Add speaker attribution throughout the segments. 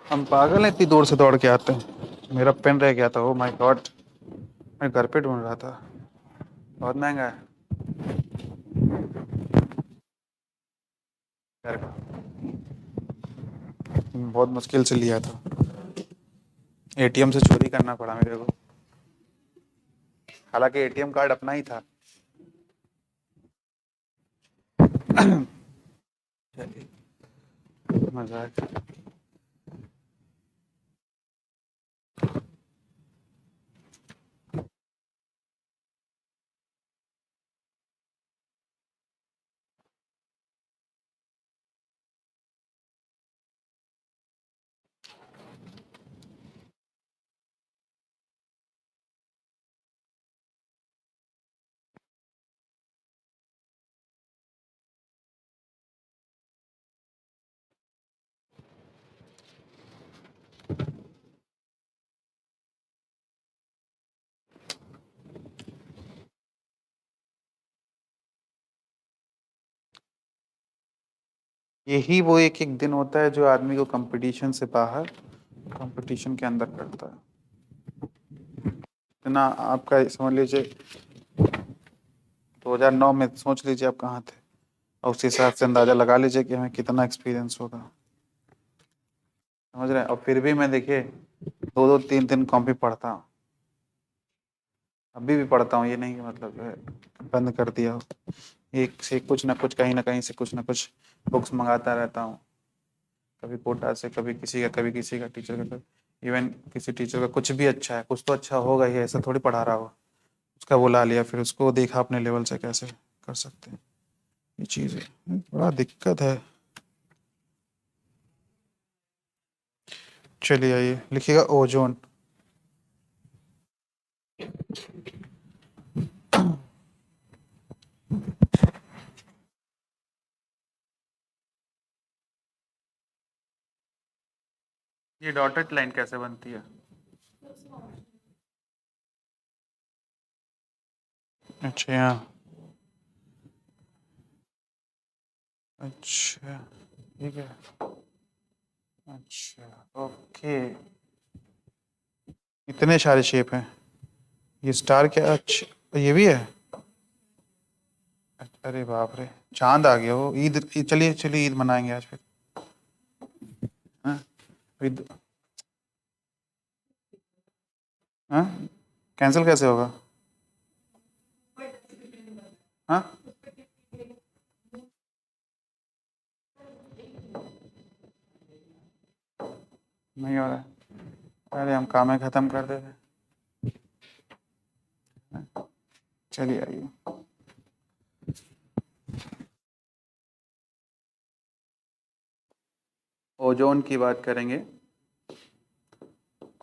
Speaker 1: हम पागल हैं, इतनी दूर से दौड़ के आते हैं। मेरा पेन रह गया था। ओ माय गॉड, मैं घर पे ढूंढ रहा था। बहुत महंगा है घर का। बहुत मुश्किल से लिया था। एटीएम से चोरी करना पड़ा मेरे को। हालांकि एटीएम कार्ड अपना ही था। चलिए, मजाक। यही वो एक एक दिन होता है जो आदमी को कंपटीशन से बाहर, कंपटीशन के अंदर करता है। इतना आपका समझ लीजिए, 2009 में सोच लीजिए आप कहाँ थे, और उस हिसाब से अंदाजा लगा लीजिए कि हमें कितना एक्सपीरियंस होगा। समझ रहे हैं? और फिर भी मैं देखिए, दो दो तीन तीन कॉपी पढ़ता हूँ। अभी भी पढ़ता हूँ, ये नहीं कि मतलब जो है बंद कर दिया हो। एक से कुछ ना कुछ, कहीं ना कहीं से कुछ ना कुछ बुक्स मंगाता रहता हूँ। कभी कोटा से, कभी किसी का, कभी किसी का, टीचर का। इवन किसी टीचर का कुछ भी अच्छा है, कुछ तो अच्छा होगा ही, ऐसा थोड़ी पढ़ा रहा हो। उसका बुला लिया, फिर उसको देखा अपने लेवल से कैसे कर सकते हैं। ये चीज़ है, बड़ा दिक्कत है। चलिए आइए, लिखिएगा ओजोन। ये डॉटेड लाइन कैसे बनती है? अच्छा यहाँ। अच्छा, ठीक है। अच्छा, ओके। इतने सारे शेप हैं। ये स्टार क्या? अच्छा, ये भी है। अरे बाप रे, चांद आ गया हो। चलिए चलिए, ईद मनाएंगे आज फिर। हाँ, ईद। हाँ, कैंसिल कैसे होगा? हाँ, नहीं हो रहा है। अरे हम काम में ख़त्म कर देते। चलिए आइए। ओजोन की बात करेंगे।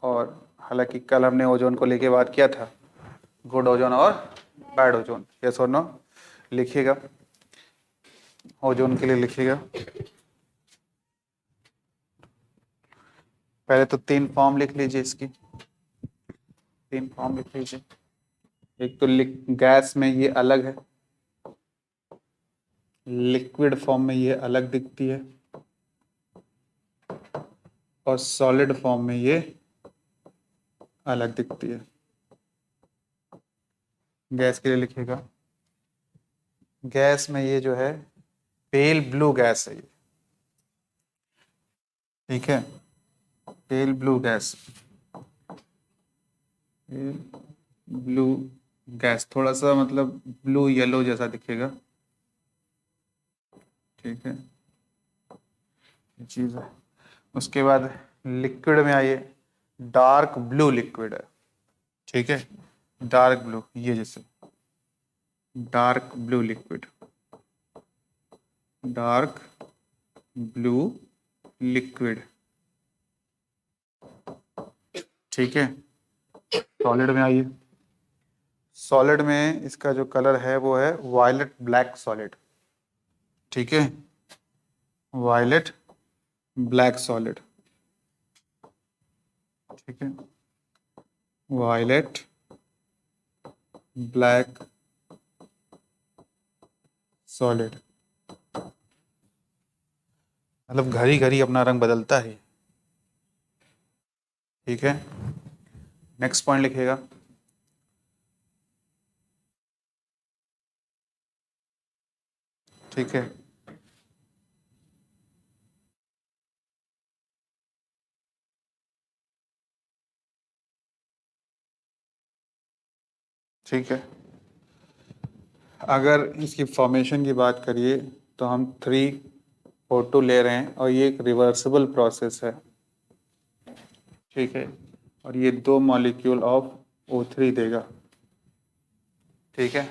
Speaker 1: और हालांकि कल हमने ओजोन को लेके बात किया था, गुड ओजोन और बैड ओजोन। यस और नो? लिखिएगा, ओजोन के लिए लिखिएगा। पहले तो तीन फॉर्म लिख लीजिए इसकी। तीन फॉर्म लिख लीजिए। एक तो गैस में ये अलग है, लिक्विड फॉर्म में ये अलग दिखती है, और सॉलिड फॉर्म में ये अलग दिखती है। गैस के लिए लिखिएगा। गैस में ये जो है, पेल ब्लू गैस है ये। ठीक है, pale blue gas. Blue gas थोड़ा सा मतलब ब्लू येलो जैसा दिखेगा। ठीक है, ये चीज़ है। उसके बाद लिक्विड में आइए। डार्क ब्लू लिक्विड है। ठीक है, डार्क ब्लू, ये जैसे dark blue liquid, dark blue liquid. ठीक है, सॉलिड में आइए। सॉलिड में इसका जो कलर है वो है वायलेट ब्लैक सॉलिड। ठीक है, वायलेट ब्लैक सॉलिड। ठीक है, वायलेट ब्लैक सॉलिड। मतलब घड़ी घड़ी अपना रंग बदलता है। ठीक है, नेक्स्ट पॉइंट लिखिएगा। ठीक है, ठीक है। अगर इसकी फॉर्मेशन की बात करिए तो हम 3 O2 ले रहे हैं और ये एक रिवर्सिबल प्रोसेस है। ठीक है, और ये 2 मॉलिक्यूल ऑफ O3 देगा। ठीक है,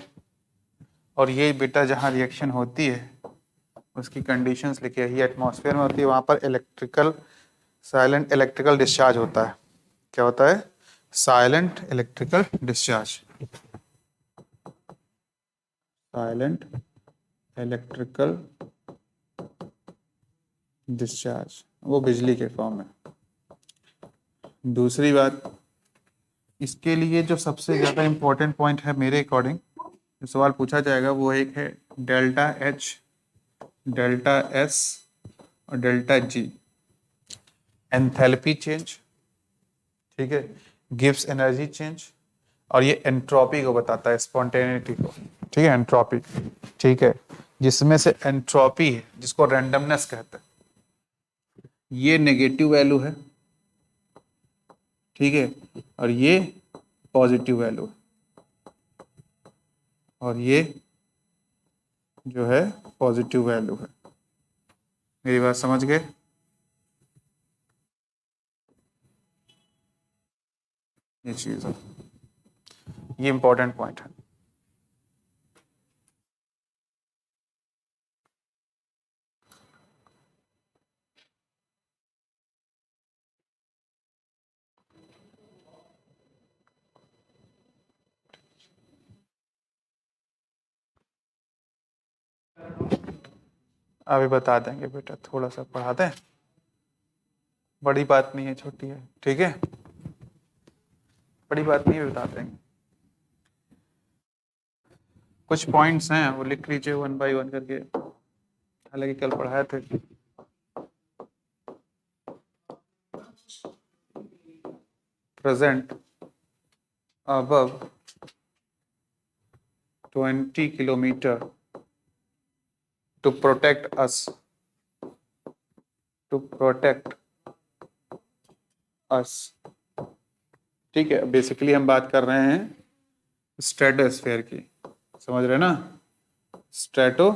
Speaker 1: और ये बेटा जहाँ रिएक्शन होती है उसकी कंडीशंस लिखी है। ये एटमॉस्फेयर में होती है, वहाँ पर इलेक्ट्रिकल साइलेंट इलेक्ट्रिकल डिस्चार्ज होता है। क्या होता है? Silent electrical discharge. Silent electrical discharge, वो बिजली के फॉर्म में। दूसरी बात, इसके लिए जो सबसे ज़्यादा इम्पोर्टेंट पॉइंट है मेरे अकॉर्डिंग, जो सवाल पूछा जाएगा वो एक है डेल्टा H, डेल्टा S और डेल्टा G। एंथैल्पी चेंज, ठीक है, गिव्स एनर्जी चेंज, और ये एंट्रोपी को बताता है, स्पॉन्टेनिटी को। ठीक है, एंट्रोपी। ठीक है, जिसमें से एंट्रोपी है जिसको रैंडमनेस कहते हैं, ये नेगेटिव वैल्यू है। ठीक है, और ये पॉजिटिव वैल्यू है, और ये जो है पॉजिटिव वैल्यू है। मेरी बात समझ गए? ये चीज़ है, ये इंपॉर्टेंट पॉइंट है। अभी बता देंगे बेटा, थोड़ा सा पढ़ा दें, बड़ी बात नहीं है, छोटी है। ठीक है, बड़ी बात नहीं है, बता देंगे। कुछ पॉइंट्स हैं वो लिख लीजिए 1 by 1 करके, हालांकि कल पढ़ाए थे। Present above 20 kilometer to protect us, to protect us। ठीक है, बेसिकली हम बात कर रहे हैं स्ट्रेटोस्फेयर की, समझ रहे हैं ना? स्ट्रेटोस्फेयर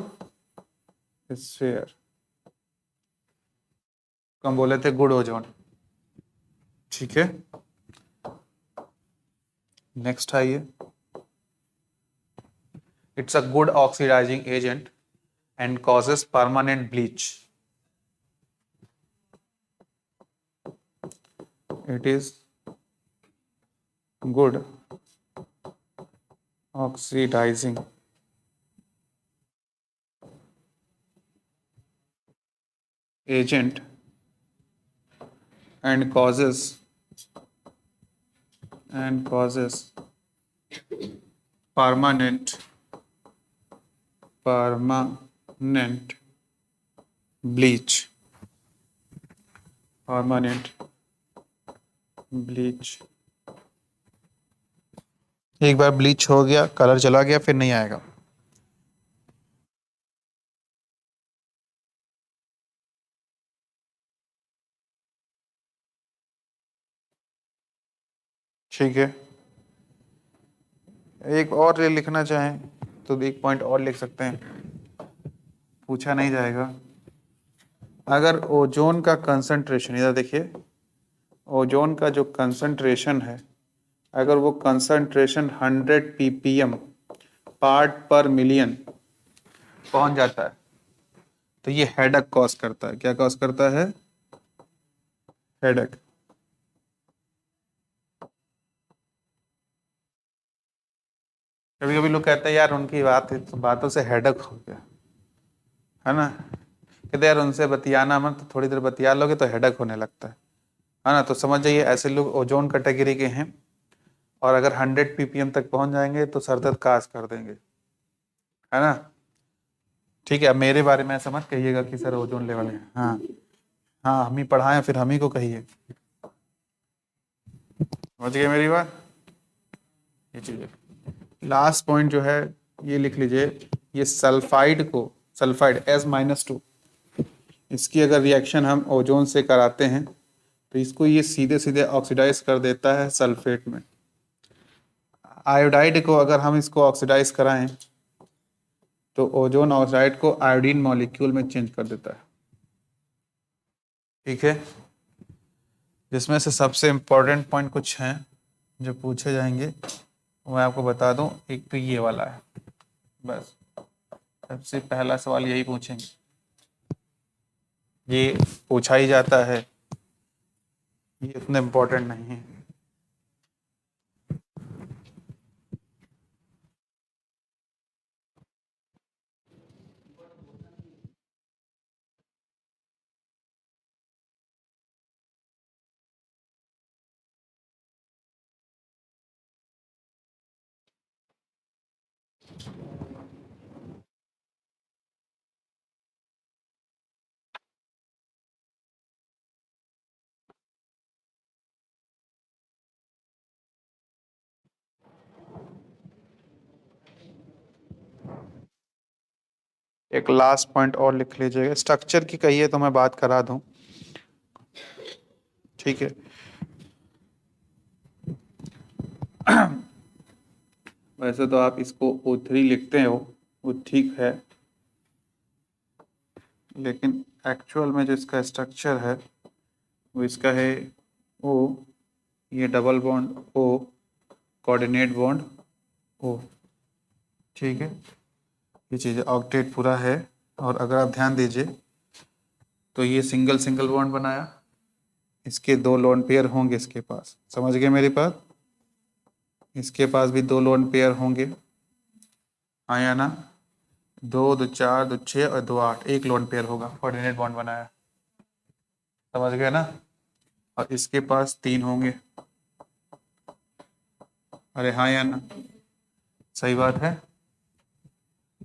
Speaker 1: हम बोले थे गुड ओजोन। ठीक है, नेक्स्ट आइए। It's a good oxidizing agent and causes permanent bleach. It is good oxidizing agent and causes permanent bleach, permanent bleach। एक बार ब्लीच हो गया, कलर चला गया, फिर नहीं आएगा। ठीक है, एक और लिखना चाहें तो एक पॉइंट और लिख सकते हैं, पूछा नहीं जाएगा। अगर ओजोन का कंसंट्रेशन, इधर देखिए, ओजोन का जो कंसंट्रेशन है, अगर वो कंसंट्रेशन 100 ppm पार्ट पर मिलियन पहुंच जाता है तो ये हेडेक कॉज करता है। क्या कॉज करता है? हेडेक। कभी कभी लोग कहते हैं यार उनकी बातों से हेडेक हो गया, है ना? कहते यार उनसे बतियाना मत, थोड़ी देर बतिया लोगे तो हेडेक होने लगता है ना? तो समझ जाइए ऐसे लोग ओजोन कैटेगरी के हैं, और अगर 100 ppm तक पहुंच जाएंगे तो सरदर्द काज कर देंगे, है ना? ठीक है, अब मेरे बारे में ऐसा मत कहिएगा कि सर ओजोन लेवल है। हाँ हाँ, हम ही पढ़ाएं फिर हम ही को कहिए। समझ गए मेरी बात? ये चीज़ है। लास्ट पॉइंट जो है ये लिख लीजिए, ये सल्फाइड को, सल्फाइड S-2, इसकी अगर रिएक्शन हम ओजोन से कराते हैं तो इसको ये सीधे सीधे ऑक्सीडाइज कर देता है सल्फेट में। आयोडाइड को अगर हम इसको ऑक्सीडाइज कराएं तो ओजोन ऑक्साइड को आयोडीन मॉलिक्यूल में चेंज कर देता है। ठीक है, जिसमें से सबसे इम्पोर्टेंट पॉइंट कुछ हैं जो पूछे जाएंगे, मैं आपको बता दूं। एक तो ये वाला है, बस सबसे पहला सवाल यही पूछेंगे, ये पूछा ही जाता है, ये इतना इम्पोर्टेंट नहीं है। एक लास्ट पॉइंट और लिख लीजिएगा, स्ट्रक्चर की कहिए तो मैं बात करा दूं। ठीक है, वैसे तो आप इसको O3 लिखते हो, वो ठीक है, लेकिन एक्चुअल में जो इसका स्ट्रक्चर है वो इसका है O, ये double bond O, coordinate bond O। ठीक है, ये चीज़ ऑक्टेट पूरा है। और अगर आप ध्यान दीजिए तो ये सिंगल सिंगल बॉन्ड बनाया, इसके 2 लोन पेयर होंगे इसके पास, समझ गए मेरी बात? इसके पास भी 2 लोन पेयर होंगे, हाँ या ना? 2 2 4 2 6 और 2 8, एक लोन पेयर होगा, कोऑर्डिनेट बॉन्ड बनाया, समझ गए ना? और इसके पास 3 होंगे, अरे हाँ या ना? सही बात है,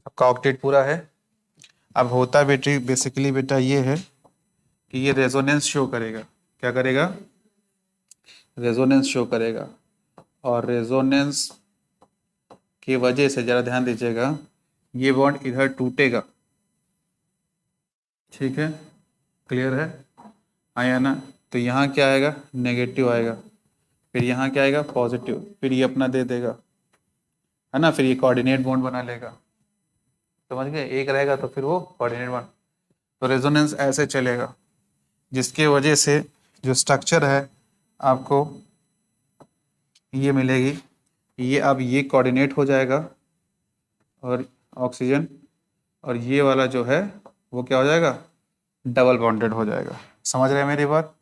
Speaker 1: आपका ऑक्टेट पूरा है। अब होता बेसिकली बेटा ये है कि ये रेजोनेंस शो करेगा, क्या करेगा? रेजोनेंस शो करेगा, और रेजोनेंस की वजह से जरा ध्यान दीजिएगा, ये बॉन्ड इधर टूटेगा। ठीक है, क्लियर है? हाँ या ना? तो यहाँ क्या आएगा? नेगेटिव आएगा, फिर यहाँ क्या आएगा? पॉजिटिव, फिर ये अपना दे देगा, है ना? फिर ये कोऑर्डिनेट बॉन्ड बना लेगा, समझ गए? एक रहेगा तो फिर वो कोऑर्डिनेट बॉन्ड, तो रेजोनेंस ऐसे चलेगा, जिसके वजह से जो स्ट्रक्चर है आपको ये मिलेगी, ये अब ये कोऑर्डिनेट हो जाएगा और ऑक्सीजन, और ये वाला जो है वो क्या हो जाएगा? डबल बॉन्डेड हो जाएगा। समझ रहे हैं मेरी बात?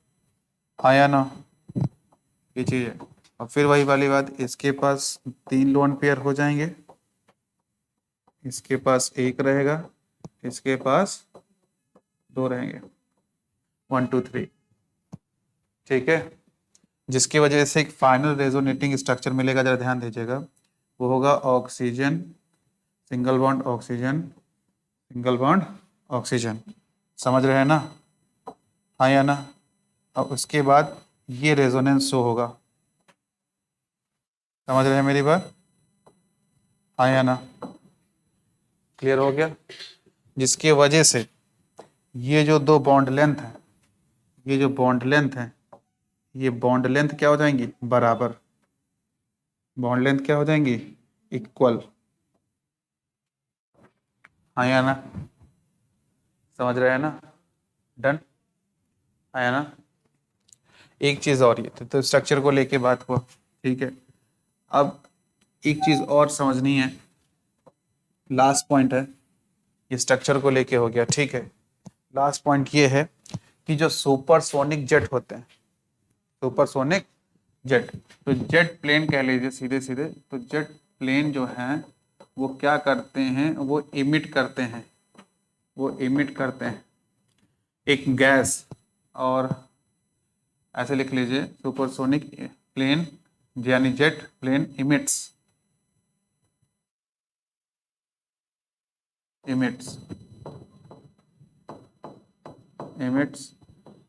Speaker 1: हाँ या ना? ये चीज़ है। और फिर वही वाली बात, इसके पास 3 लोन पेयर हो जाएंगे, इसके पास 1 रहेगा, इसके पास 2 रहेंगे, 1 2 3। ठीक है, जिसकी वजह से एक फाइनल रेजोनेटिंग स्ट्रक्चर मिलेगा, जरा ध्यान दीजिएगा, वो होगा oxygen single bond oxygen single bond oxygen. समझ रहे हैं ना? हाँ या ना? और उसके बाद ये रेजोनेंस शो होगा, समझ रहे हैं मेरी बात? हाँ या ना? क्लियर हो गया? जिसकी वजह से ये जो 2 बॉन्ड लेंथ है, ये जो बॉन्ड लेंथ है, ये बॉन्ड लेंथ क्या हो जाएंगी? बराबर। बॉन्ड लेंथ क्या हो जाएंगी? इक्वल। हाँ या ना? समझ रहे हैं ना? डन? हाँ या ना? एक चीज़ और, ये तो स्ट्रक्चर को लेके बात हुआ, ठीक है। अब एक चीज़ और समझनी है, लास्ट पॉइंट है, ये स्ट्रक्चर को लेके हो गया, ठीक है। लास्ट पॉइंट ये है कि जो सुपरसोनिक जेट होते हैं, सुपरसोनिक जेट, तो जेट प्लेन कह लीजिए सीधे सीधे, तो जेट प्लेन जो हैं वो क्या करते हैं? वो इमिट करते हैं, वो इमिट करते हैं एक गैस, और ऐसे लिख लीजिए, सुपरसोनिक प्लेन यानी jet plane emits emits emits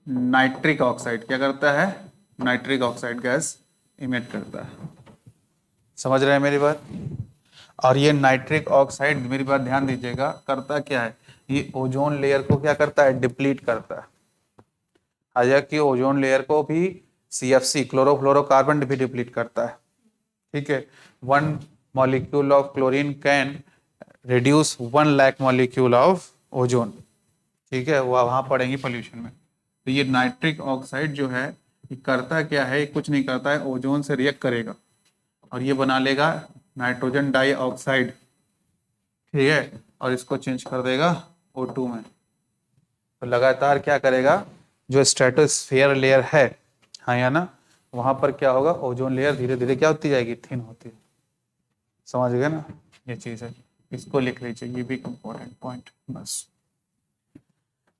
Speaker 1: nitric oxide. क्या करता है? नाइट्रिक ऑक्साइड गैस इमिट करता है। समझ रहे हैं मेरी बात? और ये नाइट्रिक ऑक्साइड, मेरी बात ध्यान दीजिएगा, करता क्या है, ये ओजोन लेयर को क्या करता है, डिप्लीट करता है। हालांकि ओजोन लेयर को भी CFC क्लोरोफ्लोरोकार्बन भी डिप्लीट करता है। ठीक है, 1 molecule of chlorine can reduce 1 lakh molecule of ozone. ठीक है, वो वहां पड़ेंगी पोल्यूशन में। तो ये नाइट्रिक ऑक्साइड जो है, ये करता क्या है, कुछ नहीं करता है, ओजोन से रिएक्ट करेगा और ये बना लेगा नाइट्रोजन डाइऑक्साइड। ठीक है, और इसको चेंज कर देगा O2 में। तो लगातार क्या करेगा, जो स्ट्रेटोस्फेयर लेयर है, हाँ या ना, वहां पर क्या होगा, ओजोन लेयर धीरे धीरे क्या होती जाएगी, थिन होती है। समझ गए ना, ये चीज है, इसको लिख लीजिए, ये भी इंपॉर्टेंट पॉइंट बस।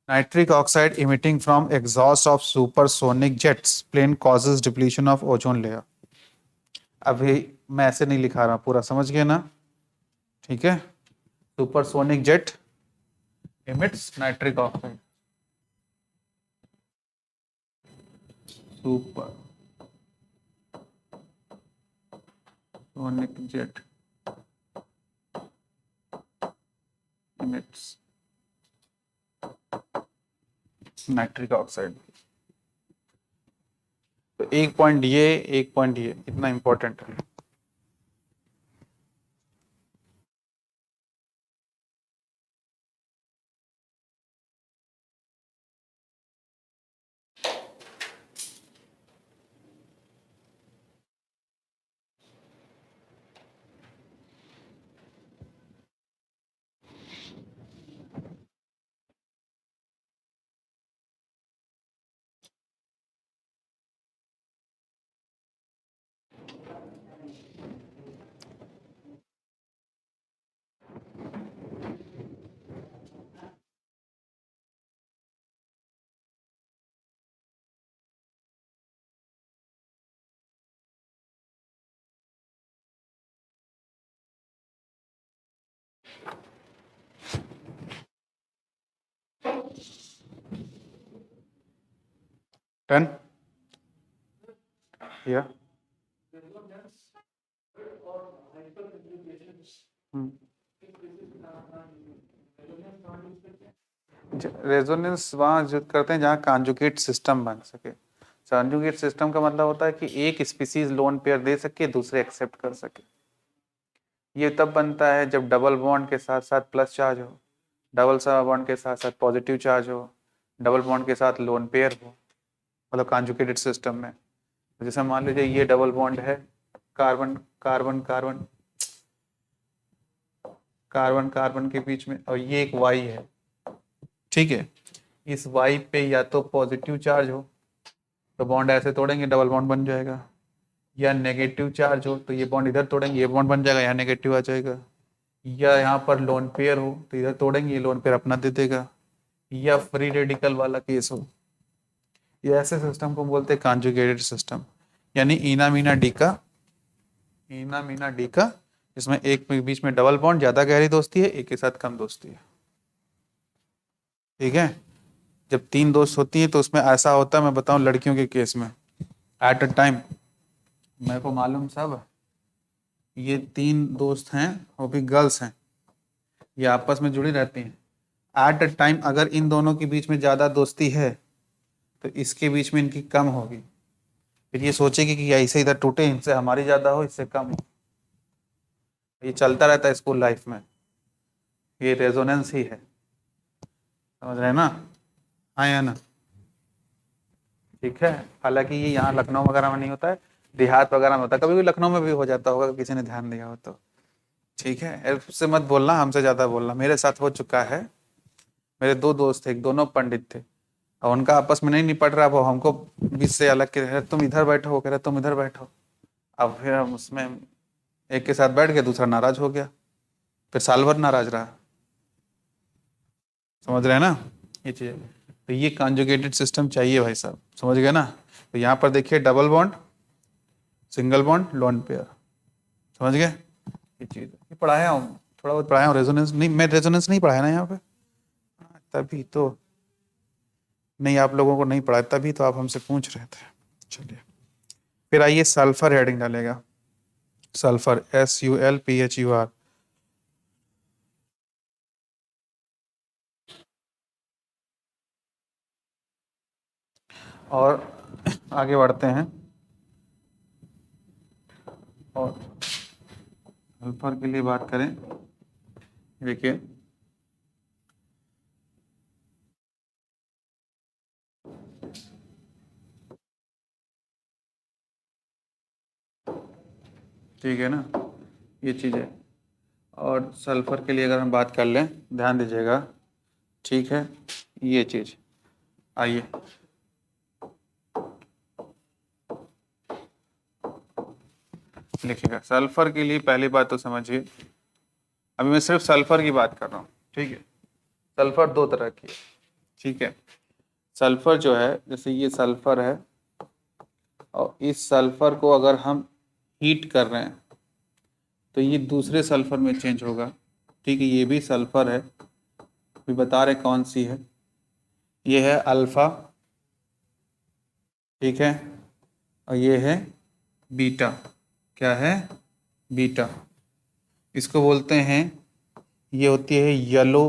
Speaker 1: Nitric oxide emitting from exhaust of supersonic jets plane causes depletion of ozone layer। अभी मैं ऐसे नहीं लिखा रहा, पूरा समझ गए ना? ठीक है, supersonic jet emits nitric oxide, super sonic jet emits nitric oxide. तो एक पॉइंट ये इतना इंपॉर्टेंट है। डन या रेजोनेंस वहाँ जो करते हैं जहाँ कॉन्जुगेट सिस्टम बन सके। कॉन्जुगेट सिस्टम का मतलब होता है कि एक स्पीसीज लोन पेयर दे सके, दूसरे एक्सेप्ट कर सके। ये तब बनता है जब डबल बॉन्ड के साथ साथ प्लस चार्ज हो, डबल बॉन्ड के साथ साथ पॉजिटिव चार्ज हो, डबल बॉन्ड के साथ लोन पेयर हो, मतलब कॉन्जुगेटेड सिस्टम में। जैसे मान लीजिए ये डबल बॉन्ड है, carbon carbon carbon carbon carbon के बीच में, और ये एक वाई है। ठीक है, इस वाई पे या तो पॉजिटिव चार्ज हो तो बॉन्ड ऐसे तोड़ेंगे, डबल बॉन्ड बन जाएगा, या नेगेटिव चार्ज हो तो ये बॉन्ड इधर तोड़ेंगे, ये बॉन्ड बन जाएगा, यहाँ नेगेटिव आ जाएगा, या यहाँ पर लोन पेयर हो तो इधर तोड़ेंगे, ये लोन पेयर अपना दे देगा, या फ्री रेडिकल वाला केस हो। ये ऐसे सिस्टम को बोलते हैं कॉन्जुगेटेड सिस्टम, यानी इना मीना डी का, इसमें एक के बीच में डबल बॉन्ड ज्यादा गहरी दोस्ती है, एक के साथ कम दोस्ती है। ठीक है, जब 3 दोस्त होती है तो उसमें ऐसा होता है, मैं बताऊं लड़कियों के केस में, एट अ टाइम, मेरे को मालूम सब, ये 3 दोस्त हैं, वो भी गर्ल्स हैं, ये आपस में जुड़ी रहती हैं। एट अ टाइम अगर इन दोनों के बीच में ज़्यादा दोस्ती है तो इसके बीच में इनकी कम होगी, फिर ये सोचेगी कि ऐसे इधर टूटे, इनसे हमारी ज़्यादा हो, इससे कम हो। ये चलता रहता है स्कूल लाइफ में, ये रेजोनेंस ही है। समझ रहे हैं ना, हाँ या ना? ठीक है, हालांकि ये यहाँ लखनऊ वगैरह में नहीं होता है, देहात वगैरह में होता है, कभी भी लखनऊ में भी हो जाता होगा, किसी ने ध्यान दिया हो तो। ठीक है, उससे मत बोलना, हमसे ज़्यादा बोलना, मेरे साथ हो चुका है। मेरे 2 दोस्त थे, एक दोनों पंडित थे, और उनका आपस में नहीं निपट रहा, वो हमको बीच से अलग के रहे, तुम इधर बैठो, वो कह रहे तुम इधर बैठो। अब फिर हम उसमें एक के साथ बैठ गए, दूसरा नाराज हो गया, फिर साल भर नाराज रहा। समझ रहे हैं ना ये चीज़? तो ये कॉन्जुगेटेड सिस्टम चाहिए भाई साहब, समझ गए ना? तो यहाँ पर देखिए double bond, single bond, lone pair, समझ गए? ये चीज़ ये पढ़ाया हूँ, थोड़ा बहुत पढ़ाया हूँ, रेजोनेंस नहीं, मैं रेजोनेंस नहीं पढ़ाया ना यहाँ पे, तभी तो नहीं, आप लोगों को नहीं पढ़ाया, तभी तो आप हमसे पूछ रहे थे। चलिए, फिर आइए सल्फर हेडिंग डालेगा, सल्फर SULPHUR। और आगे बढ़ते हैं, और सल्फर के लिए बात करें, देखिए ठीक है ना, ये चीज़ है। और सल्फर के लिए अगर हम बात कर लें, ध्यान दीजिएगा, ठीक है, ये चीज़ आइए, लिखिएगा सल्फर के लिए पहली बात तो समझिए, अभी मैं सिर्फ सल्फर की बात कर रहा हूँ, ठीक है। सल्फर दो तरह की है, ठीक है। सल्फर जो है, जैसे ये सल्फर है, और इस सल्फर को अगर हम हीट कर रहे हैं तो ये दूसरे सल्फर में चेंज होगा, ठीक है। ये भी सल्फर है, अभी बता रहे कौन सी है, ये है अल्फा, ठीक है, और ये है बीटा। क्या है? बीटा। इसको बोलते हैं, ये होती है येलो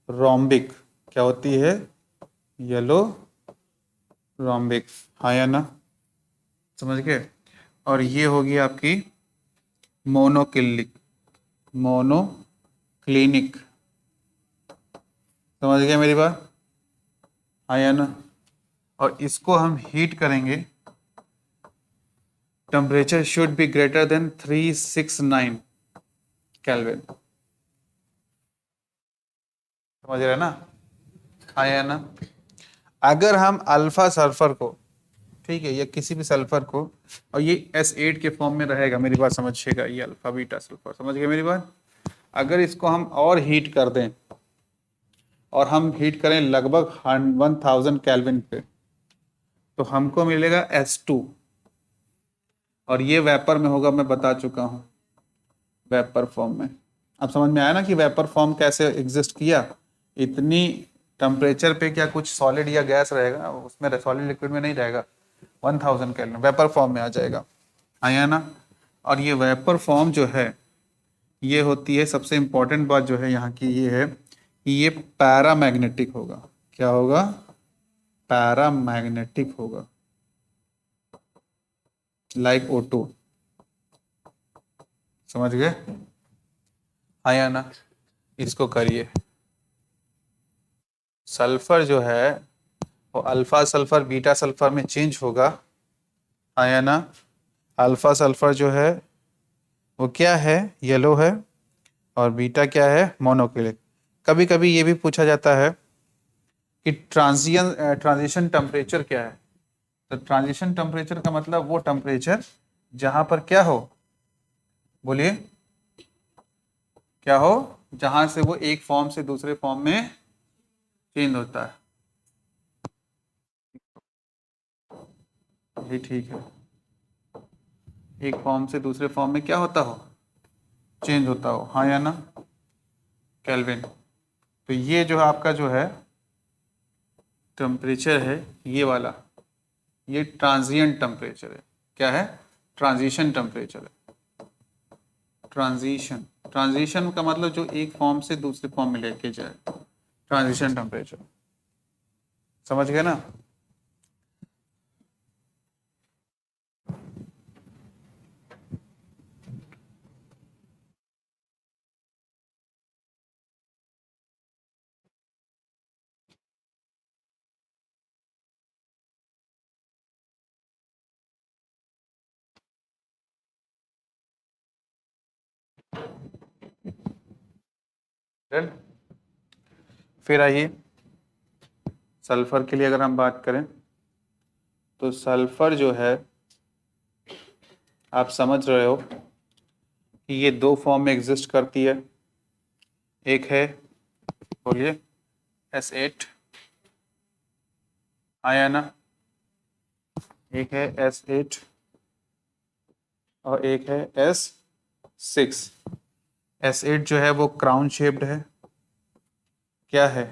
Speaker 1: रोम्बिक। क्या होती है? Yellow rhombic. हाँ या ना? समझ गए? और ये होगी आपकी मोनोक्लिनिक, मोनोक्लिनिक। समझ गए मेरी बात? हाँ या ना? और इसको हम हीट करेंगे, temperature should be greater than 369 kelvin. समझ रहे हैं ना? हाँ या ना? अगर हम अल्फा सल्फर को, ठीक है, या किसी भी सल्फर को, और ये S8 के फॉर्म में रहेगा, मेरी बात समझिएगा, ये अल्फा बीटा सल्फर, समझ गए मेरी बात? अगर इसको हम और हीट कर दें, और हम हीट करें लगभग 1000 केल्विन पे, तो हमको मिलेगा S2, और ये वेपर में होगा, मैं बता चुका हूँ, वेपर फॉर्म में। अब समझ में आया ना कि वेपर फॉर्म कैसे एग्जिस्ट किया? इतनी टेम्परेचर पे क्या कुछ सॉलिड या गैस रहेगा उसमें? सॉलिड लिक्विड में नहीं रहेगा, 1000 केल्विन वेपर फॉर्म में आ जाएगा। आया ना? और ये वेपर फॉर्म जो है, ये होती है, सबसे इंपॉर्टेंट बात जो है यहाँ की ये है कि ये पैरामैग्नेटिक होगा। क्या होगा? पैरामैग्नेटिक होगा, लाइक O2। समझ गए? आया ना? इसको करिए, सल्फर जो है वो अल्फा सल्फर बीटा सल्फर में चेंज होगा। आया ना? अल्फा सल्फर जो है वो क्या है? येलो है, और बीटा क्या है? मोनोक्लिनिक। कभी कभी ये भी पूछा जाता है कि ट्रांजिशन टेम्परेचर क्या है? तो ट्रांजिशन टेम्परेचर का मतलब वो टेम्परेचर जहां पर क्या हो, बोलिए, क्या हो? जहां से वो एक फॉर्म से दूसरे फॉर्म में चेंज होता है। ये ठीक है, एक फॉर्म से दूसरे फॉर्म में क्या होता हो? चेंज होता हो। हाँ या ना? केल्विन। तो ये जो आपका जो है टेम्परेचर है, ये वाला, ये ट्रांजिएंट टेम्परेचर है। क्या है? ट्रांजिशन टेम्परेचर है। ट्रांजिशन, ट्रांजिशन का मतलब जो एक फॉर्म से दूसरे फॉर्म में लेके जाए, ट्रांजिशन टेम्परेचर। समझ गए ना? डन। फिर आइए, सल्फर के लिए अगर हम बात करें, तो सल्फर जो है, आप समझ रहे हो कि ये दो फॉर्म में एग्जिस्ट करती है। एक है, बोलिए, S8। आया ना? एक है S8 और एक है S6। S8 जो है वो क्राउन शेप्ड है। क्या है?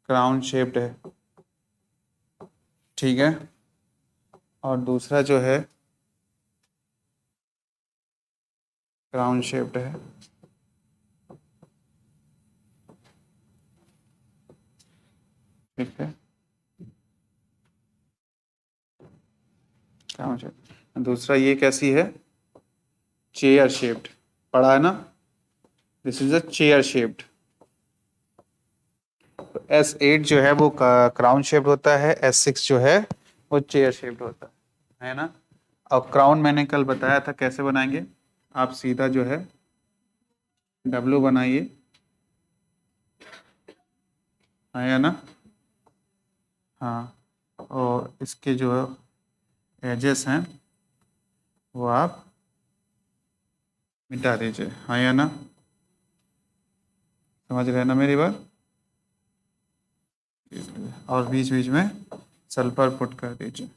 Speaker 1: क्राउन शेप्ड है, ठीक है। और दूसरा जो है क्राउन शेप्ड है। ठीक है, क्राउन शेप्ड। दूसरा ये कैसी है? चेयर शेप्ड, पढ़ा है ना? This is a chair shaped. S8 जो है वो क्राउन शेप्ड होता है, S6 जो है वो चेयर शेप्ड होता है ना? अब क्राउन मैंने कल बताया था कैसे बनाएंगे। आप सीधा जो है W बनाइए, आया ना? हाँ, और इसके जो एजेस हैं वो आप मिटा दीजिए, हाँ या ना? समझ रहे हैं ना मेरी बात? और बीच बीच में सल्फर पुट कर दीजिए।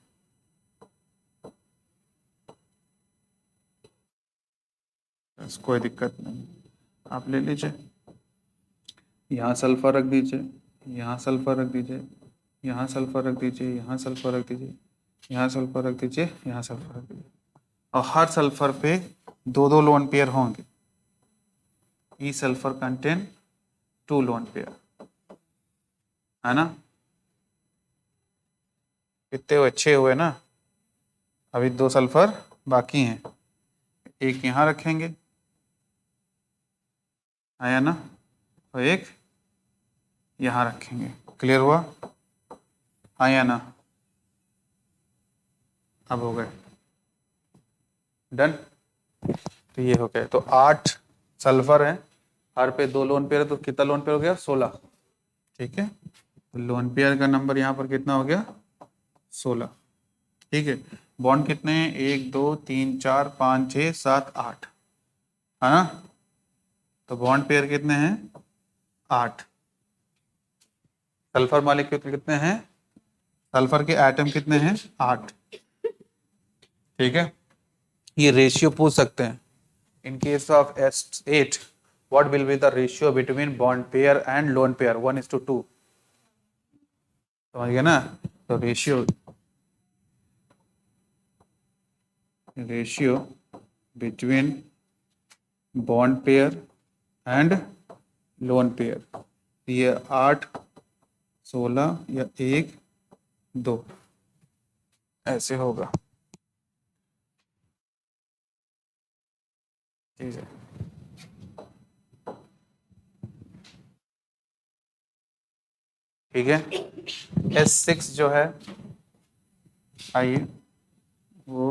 Speaker 1: बस कोई दिक्कत नहीं, आप ले लीजिए। यहाँ सल्फर रख दीजिए, यहाँ सल्फर रख दीजिए, यहाँ सल्फर रख दीजिए, यहाँ सल्फर रख दीजिए, यहाँ सल्फर रख दीजिए, यहाँ सल्फर रख दीजिए। और हर सल्फर पे दो दो लोन पेयर होंगे। ई सल्फर कंटेन 2 लोन पेयर, है ना? कितने अच्छे हुए ना? अभी 2 सल्फर बाकी हैं, एक यहाँ रखेंगे, आया ना? और एक यहाँ रखेंगे। क्लियर हुआ? आया ना? अब हो गए डन। तो ये हो गया, तो 8 सल्फर है, हर पे 2 लोन पेयर है, तो कितना लोन पेयर हो गया? 16। ठीक है, तो लोन पेयर का नंबर यहाँ पर कितना हो गया? 16। ठीक है, बॉन्ड कितने हैं? 1 2 3 4 5 6 7 8, है ना? तो बॉन्ड पेयर कितने हैं? 8। सल्फर मॉलिक्यूल कितने हैं? सल्फर के एटम कितने हैं? 8। ठीक है, ये रेशियो पूछ सकते हैं। In case of S8 what will be the ratio between bond pair and lone pair? 1:2। समझ गया ना? तो ratio between bond pair and lone pair, ये 8 16 या 1 2 ऐसे होगा। ठीक है, ठीक है। S6 जो है, आइए वो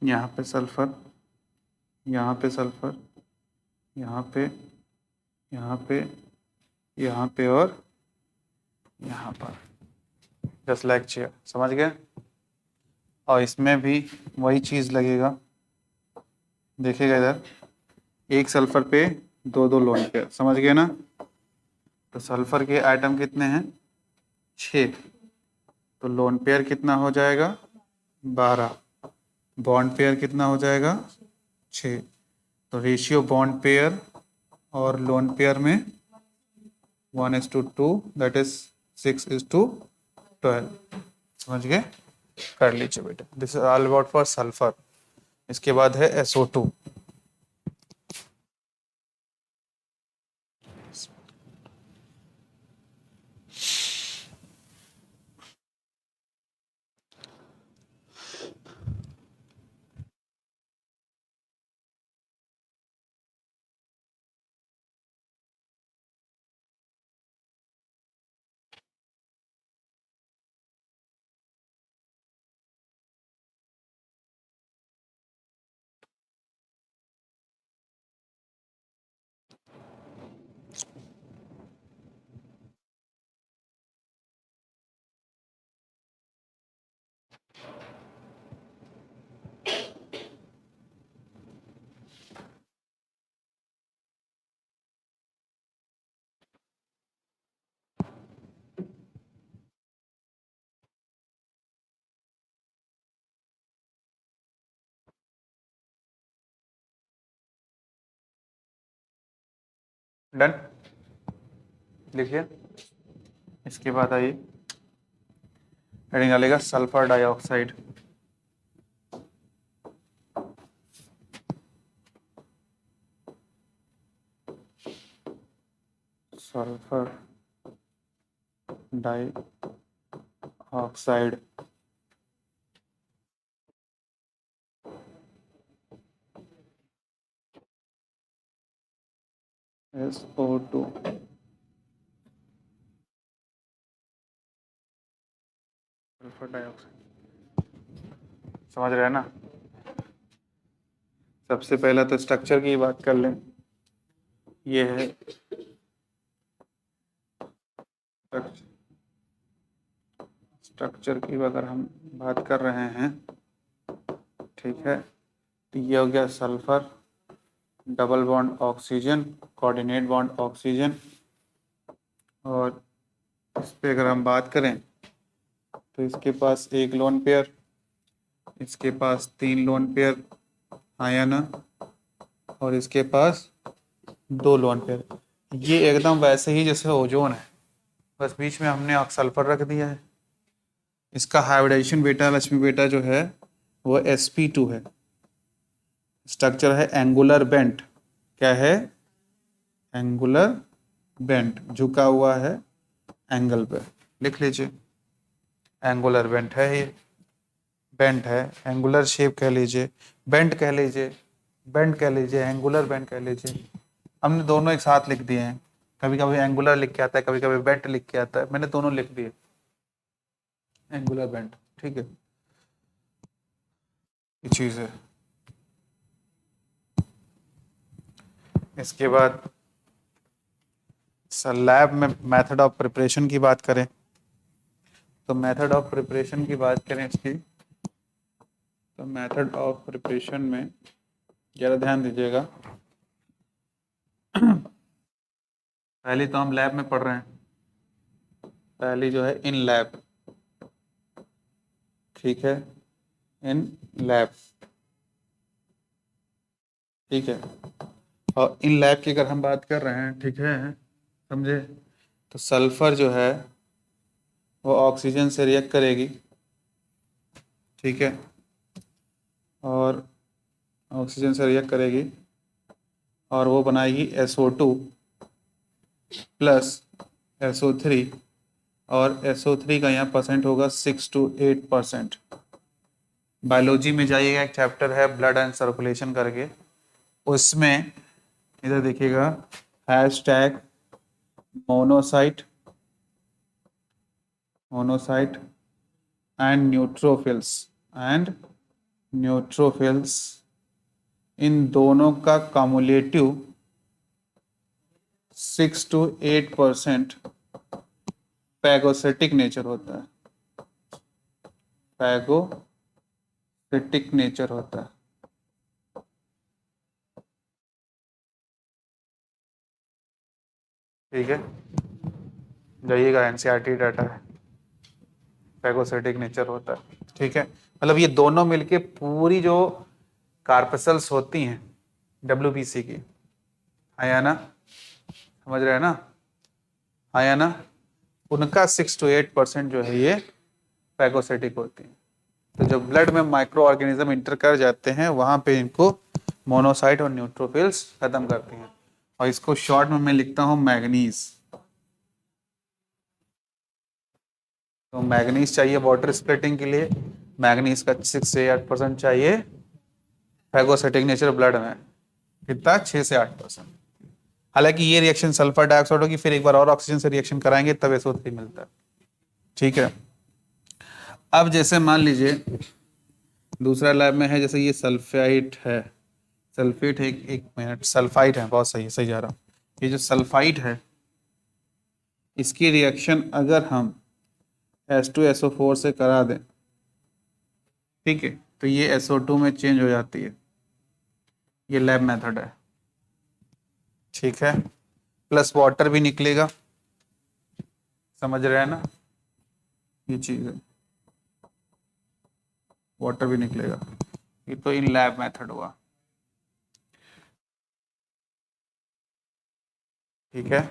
Speaker 1: यहाँ पे सल्फर, यहाँ पे सल्फर, यहाँ पे, यहाँ पे, यहाँ पे और यहाँ पर, जस्ट लाइक चेयर। समझ गए? और इसमें भी वही चीज़ लगेगा, देखिएगा इधर, एक सल्फर पे दो दो लोन पेयर। समझ गए ना? तो सल्फर के आइटम कितने हैं? 6। तो लोन पेयर कितना हो जाएगा? 12। बॉन्ड पेयर कितना हो जाएगा? 6। तो रेशियो बॉन्ड पेयर और लोन पेयर में 1:2, दैट इज 6:12। समझ गए? कर लीजिए बेटा, this is all about for sulphur. इसके बाद है SO2। डन, लिखिए। इसके बाद आइए, हेडिंग डालेगा sulphur dioxide. Sulphur dioxide SO2। Sulphur dioxide, समझ रहे हैं ना। सबसे पहला तो स्ट्रक्चर की बात कर लें। ये है स्ट्रक्चर की अगर हम बात कर रहे हैं, ठीक है, तो ये हो गया sulphur, double bond oxygen, coordinate bond oxygen. और इस पे अगर हम बात करें तो इसके पास एक लोन पेयर, इसके पास 3 लोन पेयर आयन, और इसके पास 2 लोन पेयर। ये एकदम वैसे ही जैसे ओजोन है, बस बीच में हमने सल्फर रख दिया है। इसका हाइब्रिडाइजेशन बेटा, लक्ष्मी बेटा जो है वो sp2 है। स्ट्रक्चर है एंगुलर बेंट। क्या है? एंगुलर बेंट, झुका हुआ है एंगल पे। लिख लीजिए, एंगुलर बेंट है ये। बेंट है, एंगुलर शेप कह लीजिए, बेंट कह लीजिए, बेंट कह लीजिए, एंगुलर बेंट कह लीजिए। हमने दोनों एक साथ लिख दिए हैं। कभी कभी एंगुलर लिख के आता है, कभी कभी बेंट लिख के आता है, मैंने दोनों लिख दिए, एंगुलर बेंट। ठीक है, ये चीज़ है। इसके बाद सर लैब में मेथड ऑफ प्रिपरेशन की बात करें, तो मेथड ऑफ प्रिपरेशन की बात करें इसकी, तो मेथड ऑफ प्रिपरेशन में ज़रा ध्यान दीजिएगा। पहली तो हम लैब में पढ़ रहे हैं, पहली जो है इन लैब, ठीक है, इन लैब, ठीक है। और इन लैब की अगर हम बात कर रहे हैं, ठीक है, समझे, तो सल्फर जो है वो ऑक्सीजन से रिएक्ट करेगी, ठीक है, और ऑक्सीजन से रिएक्ट करेगी और वो बनाएगी SO2 प्लस SO3, और SO3 का यहाँ परसेंट होगा 6 to 8%। बायोलॉजी में जाइएगा, एक चैप्टर है ब्लड एंड सर्कुलेशन करके, उसमें इधर देखिएगा, hashtag monocyte, monocyte and neutrophils, इन दोनों का कम्युलेटिव 6 to 8% पैगोसिटिक नेचर होता है, पैगोसिटिक नेचर होता है। ठीक है, जाइएगा, एनसीईआरटी डाटा है, पैगोसिटिक नेचर होता है। ठीक है, मतलब ये दोनों मिलके पूरी जो कार्पेसल्स होती हैं WBC की, आया ना, समझ रहे हैं ना, आया ना, उनका 6 to 8% जो है ये पैगोसिटिक होती है। तो जब ब्लड में माइक्रो ऑर्गेनिज्म इंटर कर जाते हैं, वहां पे इनको मोनोसाइट और न्यूट्रोफिल्स खत्म करती हैं। और इसको शॉर्ट में मैं लिखता हूं मैग्नीज। तो मैग्नीज चाहिए वाटर स्प्लिटिंग के लिए, मैग्नीज का 6 से 8% चाहिए फैगोसाइटिक नेचर ब्लड में। कितना? 6 से 8%। हालांकि ये रिएक्शन सल्फर डाइऑक्साइड होगी, फिर एक बार और ऑक्सीजन से रिएक्शन कराएंगे तब SO3 मिलता है। ठीक है, अब जैसे मान लीजिए दूसरा लैब में है, जैसे ये सल्फाइट है, सल्फेट है, एक मिनट, सल्फाइट है, बहुत सही, सही जा रहा हूँ। ये जो सल्फाइट है, इसकी रिएक्शन अगर हम H2SO4 से करा दें, ठीक है, तो ये SO2 में चेंज हो जाती है। ये लैब मेथड है, ठीक है, प्लस वाटर भी निकलेगा, समझ रहे हैं ना, ये चीज़ है, वाटर भी निकलेगा। ये तो इन लैब मेथड हुआ। ठीक है।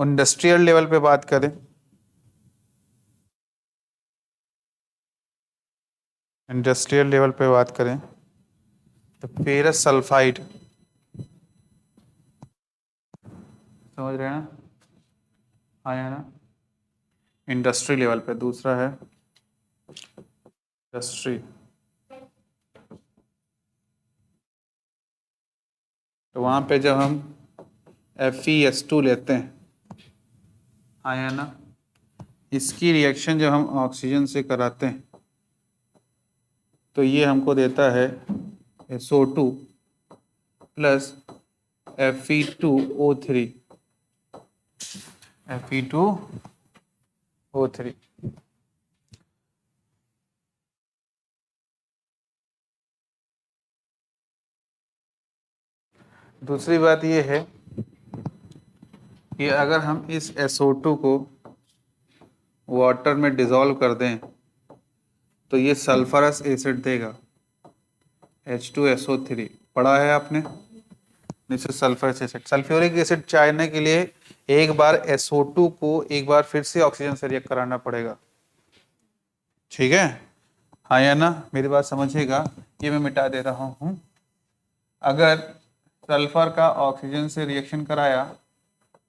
Speaker 1: इंडस्ट्रियल लेवल पे बात करें, इंडस्ट्रियल लेवल पे बात करें तो फेरस सल्फाइड, समझ रहे हैं ना, आया ना। इंडस्ट्री लेवल पे दूसरा है इंडस्ट्री, तो वहाँ पे जब हम FeS2 लेते हैं, आया ना, इसकी रिएक्शन जब हम ऑक्सीजन से कराते हैं तो ये हमको देता है SO2 प्लस Fe2O3, Fe2O3। दूसरी बात ये है कि अगर हम इस SO2 को वाटर में डिज़ोल्व कर दें तो ये सल्फरस एसिड देगा, H2SO3, पढ़ा है आपने। नीचे सल्फरस एसिड, सल्फ्यूरिक एसिड चाहने के लिए एक बार SO2 को एक बार फिर से ऑक्सीजन से रिएक्ट कराना पड़ेगा, ठीक है, हाँ या ना। मेरी बात समझिएगा, ये मैं मिटा दे रहा हूँ। अगर सल्फर का ऑक्सीजन से रिएक्शन कराया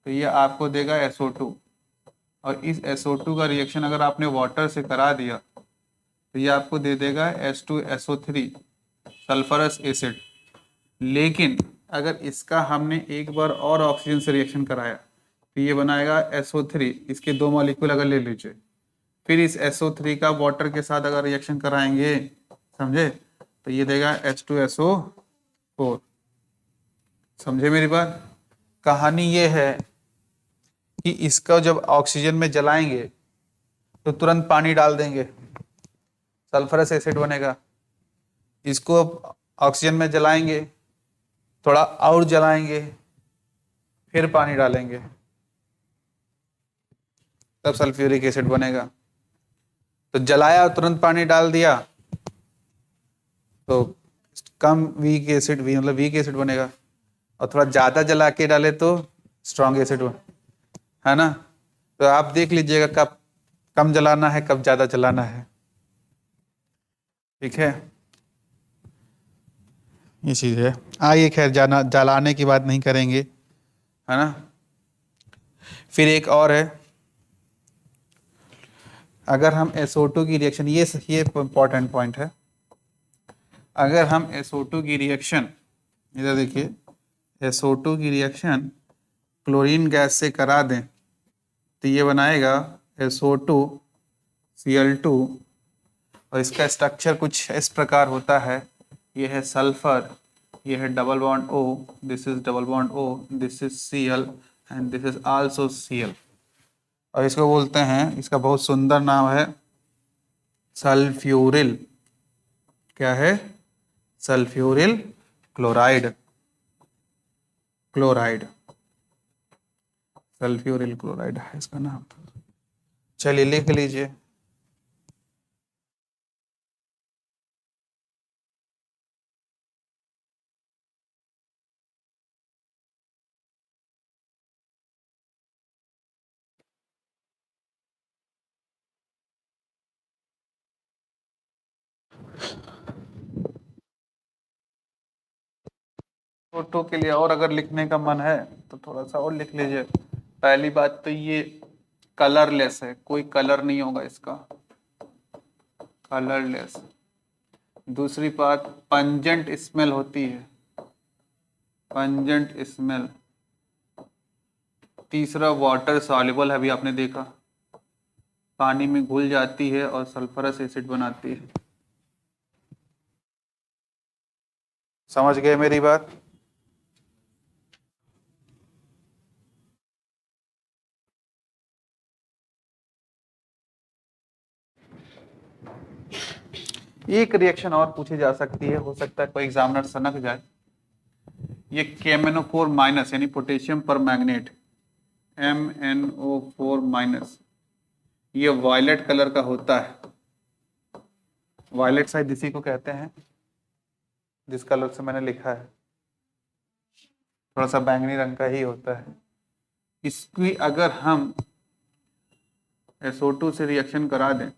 Speaker 1: तो ये आपको देगा SO2, और इस SO2 का रिएक्शन अगर आपने वाटर से करा दिया तो ये आपको दे देगा H2SO3, सल्फरस एसिड। लेकिन अगर इसका हमने एक बार और ऑक्सीजन से रिएक्शन कराया तो ये बनाएगा SO3, इसके 2 मॉलिक्यूल अगर ले लीजिए, फिर इस SO3 का वाटर के साथ अगर रिएक्शन कराएंगे, समझे, तो ये देगा H2SO4। समझे मेरी बात। कहानी ये है कि इसका जब ऑक्सीजन में जलाएंगे तो तुरंत पानी डाल देंगे, सल्फरस एसिड बनेगा। इसको ऑक्सीजन में जलाएंगे, थोड़ा और जलाएंगे, फिर पानी डालेंगे, तब सल्फ्यूरिक एसिड बनेगा। तो जलाया तुरंत पानी डाल दिया तो कम वीक एसिड, मतलब वीक एसिड बनेगा, और थोड़ा ज़्यादा जला के डाले तो स्ट्रॉन्ग एसिड है ना। तो आप देख लीजिएगा कब कम जलाना है, कब ज़्यादा जलाना है, ठीक है, ये चीज़ है। आइए खैर जलाने की बात नहीं करेंगे, है ना। फिर एक और है, अगर हम SO2 की रिएक्शन, ये इंपॉर्टेंट पॉइंट है, अगर हम SO2 की रिएक्शन, इधर देखिए, SO2 की रिएक्शन क्लोरीन गैस से करा दें तो ये बनाएगा SO2Cl2, और इसका स्ट्रक्चर कुछ इस प्रकार होता है, ये है सल्फर, ये है double bond O, this is double bond O, this is Cl and this is also Cl, और इसको बोलते हैं, इसका बहुत सुंदर नाम है सल्फ्यूरिल। क्या है? Sulphuryl chloride, chloride, sulphuryl chloride है इसका नाम। चलिए लिख लीजिए। फोटो के लिए और अगर लिखने का मन है तो थोड़ा सा और लिख लीजिए। पहली बात तो ये कलरलेस है, कोई कलर नहीं होगा इसका, कलरलेस। दूसरी बात, पंजेंट स्मेल होती है, पंजेंट स्मेल। तीसरा, वाटर सॉल्युबल है, अभी आपने देखा, पानी में घुल जाती है और सल्फरस एसिड बनाती है। समझ गए मेरी बात? एक रिएक्शन और पूछी जा सकती है, हो सकता है कोई एग्जामिनर सनक जाए। ये KMnO4 माइनस यानी पोटेशियम पर मैग्नेट, MnO4 माइनस, ये वायलेट कलर का होता है। वायलेट शायद इसी को कहते हैं जिस कलर से मैंने लिखा है। थोड़ा सा बैंगनी रंग का ही होता है। इसकी अगर हम SO2 से रिएक्शन करा दें,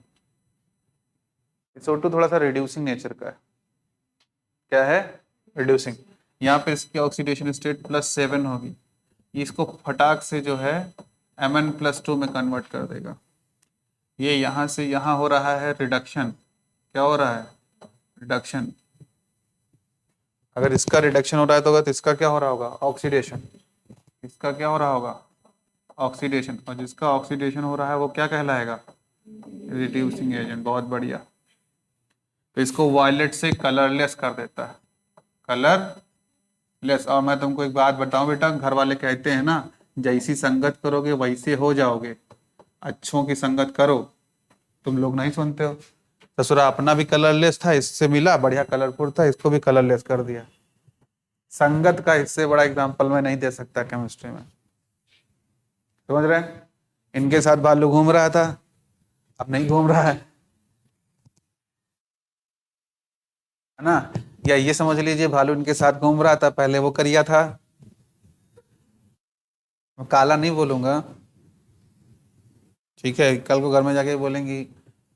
Speaker 1: SO2 थोड़ा सा रिड्यूसिंग नेचर का है। क्या है? रिड्यूसिंग। यहाँ पे इसकी ऑक्सीडेशन स्टेट +7 होगी, इसको फटाक से जो है Mn+2 में कन्वर्ट कर देगा। ये यहाँ से यहाँ हो रहा है रिडक्शन। क्या हो रहा है? रिडक्शन। अगर इसका रिडक्शन हो रहा है तो इसका क्या हो रहा होगा? ऑक्सीडेशन। इसका क्या हो रहा होगा? ऑक्सीडेशन। और जिसका ऑक्सीडेशन हो रहा है वो क्या कहलाएगा? Reducing agent. बहुत बढ़िया। तो इसको वायलेट से कलरलेस कर देता है, कलरलेस। और मैं तुमको एक बात बताऊं बेटा, घर वाले कहते हैं ना, जैसी संगत करोगे वैसे हो जाओगे, अच्छों की संगत करो। तुम लोग नहीं सुनते हो। ससुरा अपना भी कलरलेस था, इससे मिला बढ़िया कलरफुल था, इसको भी कलरलेस कर दिया। संगत का इससे बड़ा एग्जाम्पल मैं नहीं दे सकता केमिस्ट्री में। समझ रहे हैं? इनके साथ भालू घूम रहा था, अब नहीं घूम रहा है ना? या ये समझ लीजिए भालू इनके साथ घूम रहा था, पहले वो करिया था। मैं काला नहीं बोलूंगा, ठीक है? कल को घर में जाके बोलेंगी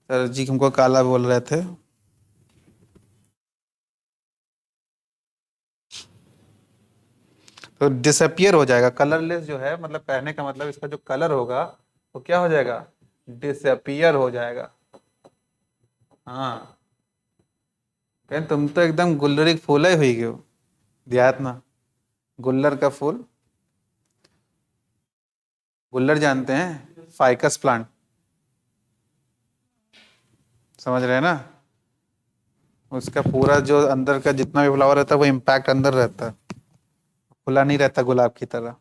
Speaker 1: सर जी हमको काला बोल रहे थे। तो डिसअपियर हो जाएगा। कलरलेस जो है, मतलब कहने का मतलब इसका जो कलर होगा वो क्या हो जाएगा? डिसअपियर हो जाएगा। हाँ, कहीं तुम तो एकदम गुल्लरी फूल ही हुई हो देहात में। गुल्लर का फूल, गुल्लर जानते हैं? फाइकस प्लांट, समझ रहे हैं ना? उसका पूरा जो अंदर का जितना भी फ्लावर रहता है वो इम्पैक्ट अंदर रहता है, खुला नहीं रहता गुलाब की तरह।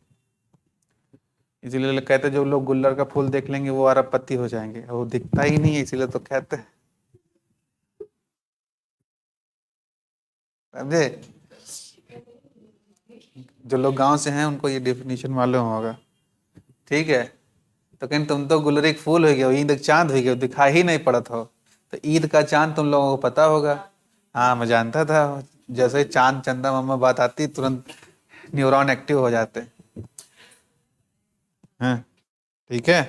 Speaker 1: इसीलिए लोग कहते हैं जो लोग गुल्लर का फूल देख लेंगे वो अरब पत्ती हो जाएंगे, वो दिखता ही नहीं है, इसीलिए तो कहते हैं। समझे? जो लोग गांव से हैं उनको ये डेफिनेशन मालूम होगा, ठीक है? तो कहीं तुम तो गुल्लरी के फूल हो गए हो, ईद का चांद हो गए हो, दिखाई ही नहीं पड़त हो। तो ईद का चांद तुम लोगों को पता होगा। हाँ, मैं जानता था, जैसे ही चांद चंदा मामा बात आती तुरंत न्यूरॉन एक्टिव हो जाते हैं। ठीक है,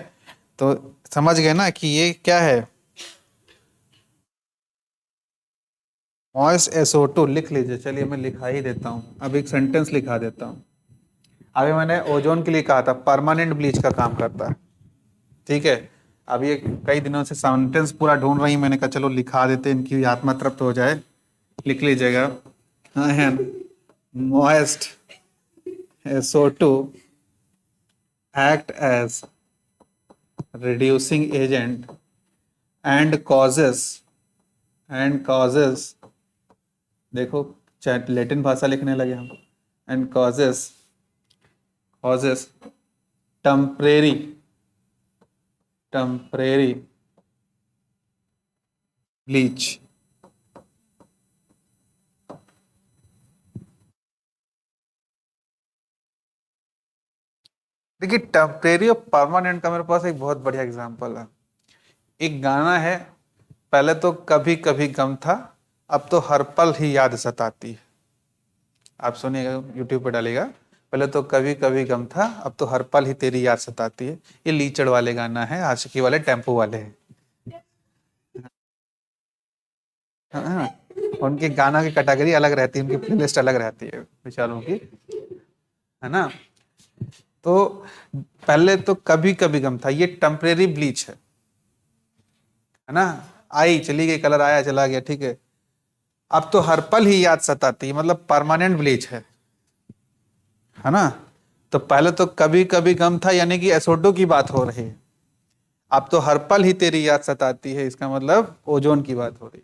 Speaker 1: तो समझ गए ना कि ये क्या है? मॉइस्ट SO2 लिख लीजिए। चलिए मैं लिखा ही देता हूँ, अब एक सेंटेंस लिखा देता हूँ। अभी मैंने ओजोन के लिए कहा था परमानेंट ब्लीच का काम करता है, ठीक है? अब ये कई दिनों से सेंटेंस पूरा ढूंढ रही, मैंने कहा चलो लिखा देते, इनकी आत्मा तृप्त हो जाए। लिख लीजिएगा। Moist SO2 act as reducing agent and causes, देखो लैटिन भाषा लिखने लगे हम। And causes temporary bleach। देखिए टेम्परेरी और परमानेंट का मेरे पास एक बहुत बढ़िया एग्जांपल है। एक गाना है, पहले तो कभी कभी गम था, अब तो हर पल ही याद सताती है। आप सुनिएगा, यूट्यूब पर डालेगा। पहले तो कभी कभी गम था, अब तो हर पल ही तेरी याद सताती है। ये लीचड़ वाले गाना है, आशिकी वाले टेम्पो वाले हैं। हाँ, उनके गाना की कैटेगरी अलग रहती है, उनकी प्लेलिस्ट अलग रहती है बेचारों की, है ना? तो पहले तो कभी कभी गम था, ये टेम्परेरी ब्लीच है ना? आई चली गई, कलर आया चला गया, ठीक है? अब तो हर पल ही याद सताती है, मतलब परमानेंट ब्लीच है ना? तो पहले तो कभी कभी गम था, यानी कि SO2 की बात हो रही है। अब तो हर पल ही तेरी याद सताती है, इसका मतलब ओजोन की बात हो रही है।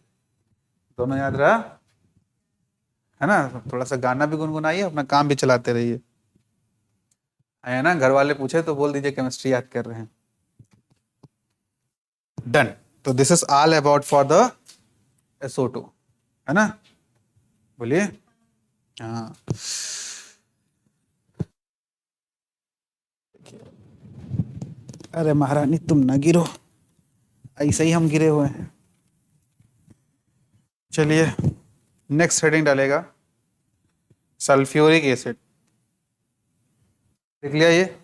Speaker 1: दोनों याद रहा, है ना? थोड़ा सा गाना भी गुनगुनाइए, अपना काम भी चलाते रहिए, है ना? घर वाले पूछे तो बोल दीजिए केमिस्ट्री याद कर रहे हैं। डन। तो this is all about for the SO2, है ना? बोलिए। हाँ, अरे महारानी तुम ना गिरो, ऐसे ही हम गिरे हुए हैं। चलिए नेक्स्ट हेडिंग डालेगा सल्फ्यूरिक एसिड। लिख लिया ये?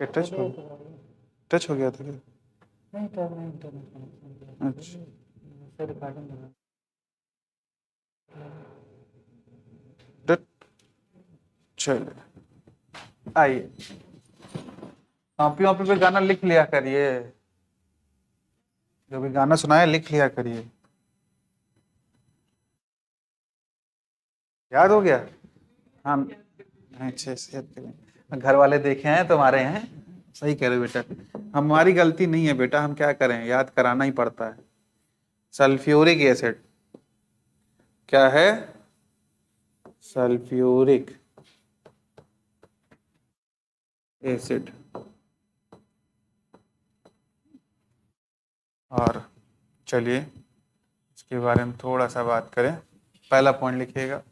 Speaker 1: टच हो गया? टच हो गया था क्या?
Speaker 2: नहीं टच नहीं, इंटरनेट कनेक्शन
Speaker 1: अच्छा
Speaker 2: से रिकॉर्डिंग हो रहा
Speaker 1: टच। चलिए आइए, कॉपी वॉपी पे गाना लिख लिया करिए, जो भी गाना सुनाया लिख लिया करिए। याद हो गया? हाँ, अच्छे से याद करें। घर वाले देखे हैं तुम्हारे हैं। सही कह रहे हो बेटा, हमारी गलती नहीं है बेटा, हम क्या करें, याद कराना ही पड़ता है। सल्फ्यूरिक एसिड क्या है? Sulphuric acid. और चलिए इसके बारे में थोड़ा सा बात करें। पहला पॉइंट लिखिएगा,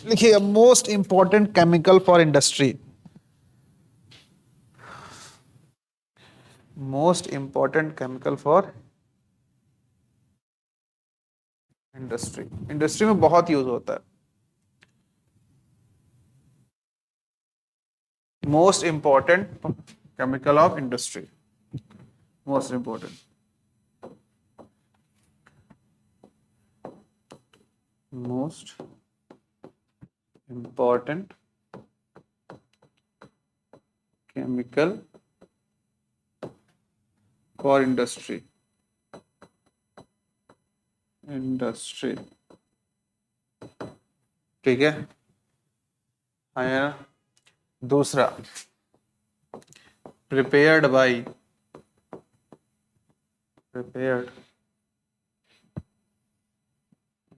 Speaker 1: लिखिएगा most important chemical for industry. Most important chemical for industry, industry में बहुत यूज होता है। Most important chemical of industry, most important, most important chemical for industry, industry. ठीक है, हाँ यार। दूसरा, प्रिपेयर्ड बाई, प्रिपेयर्ड,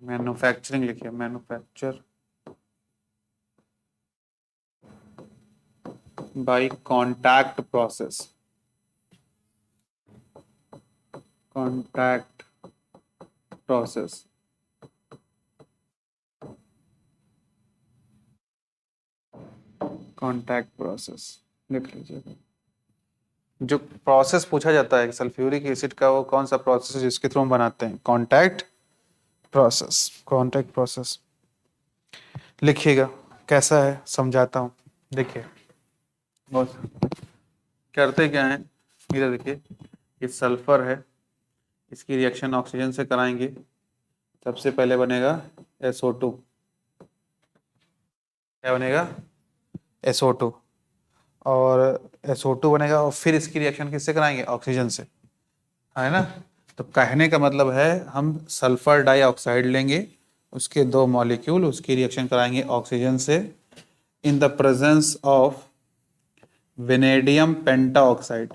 Speaker 1: मैन्युफैक्चरिंग लिखिए, manufacture by contact process, contact process. Contact process लिख लीजिए। जो प्रोसेस पूछा जाता है सल्फ्यूरिक एसिड का, वो कौन सा प्रोसेस है जिसके थ्रू हम बनाते हैं? कॉन्टैक्ट प्रोसेस, कॉन्टैक्ट प्रोसेस लिखिएगा। कैसा है समझाता हूँ, देखिए बस करते क्या है, इधर देखिए, ये सल्फर है, इसकी रिएक्शन ऑक्सीजन से कराएंगे। सबसे पहले बनेगा SO2, क्या बनेगा? SO2। और SO2 बनेगा और फिर इसकी रिएक्शन किससे कराएंगे? ऑक्सीजन से, है ना? तो कहने का मतलब है हम सल्फर डाइऑक्साइड लेंगे, उसके दो मॉलिक्यूल, उसकी रिएक्शन कराएंगे ऑक्सीजन से in the presence of vanadium pentoxide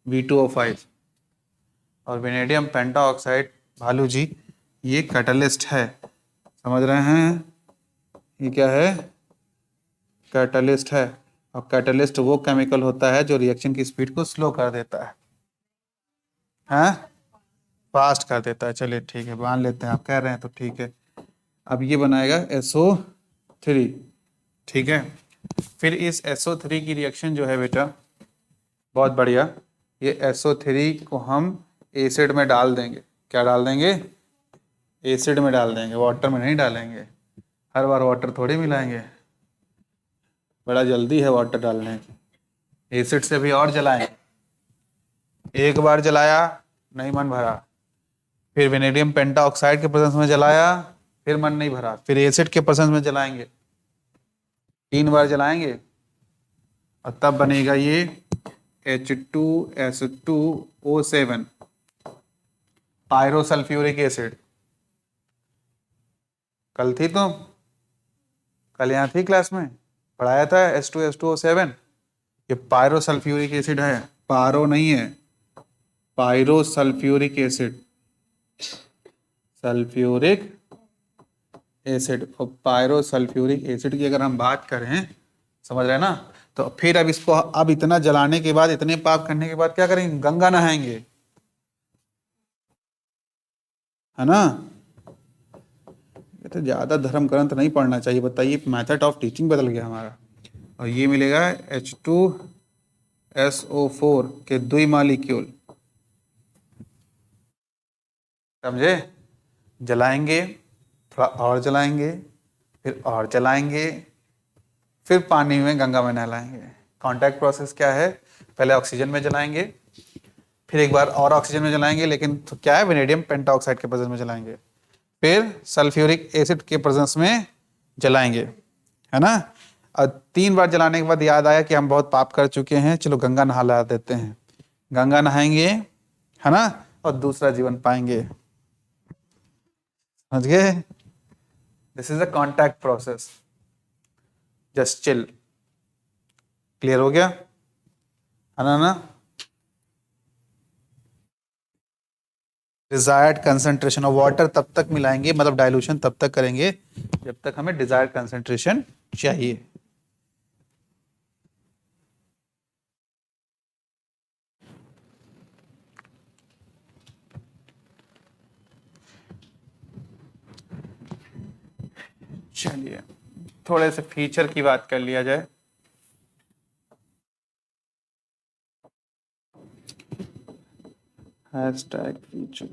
Speaker 1: V2O5। और वेनेडियम पेंटाऑक्साइड भालू जी ये कैटलिस्ट है, समझ रहे हैं? ये क्या है? कैटलिस्ट है। और कैटलिस्ट वो केमिकल होता है जो रिएक्शन की स्पीड को स्लो कर देता है, हाँ फास्ट कर देता है। चलिए ठीक है, मान लेते हैं, आप कह रहे हैं तो ठीक है। अब ये बनाएगा SO3, ठीक है। फिर इस SO3 की रिएक्शन जो है बेटा, बहुत बढ़िया, ये SO3 को हम एसिड में डाल देंगे। क्या डाल देंगे? एसिड में डाल देंगे, वाटर में नहीं डालेंगे। हर बार वाटर थोड़ी मिलाएंगे, बड़ा जल्दी है वाटर डालने की। एसिड से भी और जलाएं, एक बार जलाया नहीं मन भरा, फिर वेनेडियम पेंटाऑक्साइड के प्रेजेंस में जलाया, फिर मन नहीं भरा, फिर एसिड के प्रेजेंस में जलाएंगे, 3 बार जलाएंगे और तब बनेगा ये H2S2O7 पायरोसल्फ्यूरिक एसिड। कल थी तुम? कल यहाँ थी क्लास में? पढ़ाया था H2SO7। ये पायरोसल्फ्यूरिक एसिड है, पारो नहीं है, पायरोसल्फ्यूरिक एसिड, सल्फ्यूरिक एसिड। और पायरोसल्फ्यूरिक एसिड की अगर हम बात करें, समझ रहे हैं ना, तो फिर अब इसको अब इतना जलाने के बाद, इतने पाप करने के बाद क्या करेंगे? गंगा नहाएंगे, है ना। ये तो ज्यादा धर्म ग्रंथ नहीं पढ़ना चाहिए, बताइए, मेथड ऑफ टीचिंग बदल गया हमारा। और ये मिलेगा H2SO4 के 2 मॉलिक्यूल, समझे। जलाएंगे, थोड़ा और जलाएंगे, फिर और जलाएंगे, फिर पानी में गंगा में नहलाएंगे। कांटेक्ट प्रोसेस क्या है? पहले ऑक्सीजन में जलाएंगे, फिर एक बार और ऑक्सीजन में जलाएंगे, लेकिन तो क्या है, वेनेडियम पेंटाऑक्साइड के प्रेजेंस में जलाएंगे, फिर सल्फ्यूरिक एसिड के प्रेजेंस में जलाएंगे, है ना। और 3 बार जलाने के बाद याद आया कि हम बहुत पाप कर चुके हैं, चलो गंगा नहा देते हैं। गंगा नहाएंगे, है ना, और दूसरा जीवन पाएंगे, समझ गए। This is a contact process, just chill. Clear हो गया, है ना। डिजायर्ड कंसंट्रेशन ऑफ वाटर तब तक मिलाएंगे, मतलब डाइल्यूशन तब तक करेंगे जब तक हमें डिजायर्ड कंसंट्रेशन चाहिए। चलिए थोड़े से फीचर की बात कर लिया जाए। हैशटैग फीचर,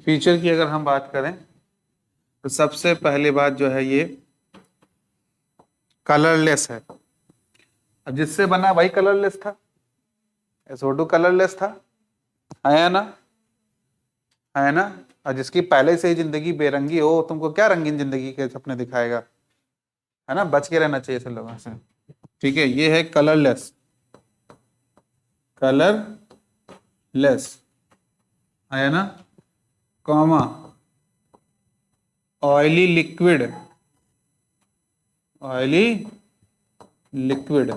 Speaker 1: फीचर की अगर हम बात करें तो सबसे पहली बात जो है, ये कलरलेस है। अब जिससे बना वही कलरलेस था, SO2 कलरलेस था, है ना, है ना। और जिसकी पहले से ही जिंदगी बेरंगी हो, तुमको क्या रंगीन जिंदगी के सपने दिखाएगा, है ना। बच के रहना चाहिए सब लोगों से, ठीक है। ये है कलरलेस, कलरलेस, है ना, comma oily liquid, oily liquid,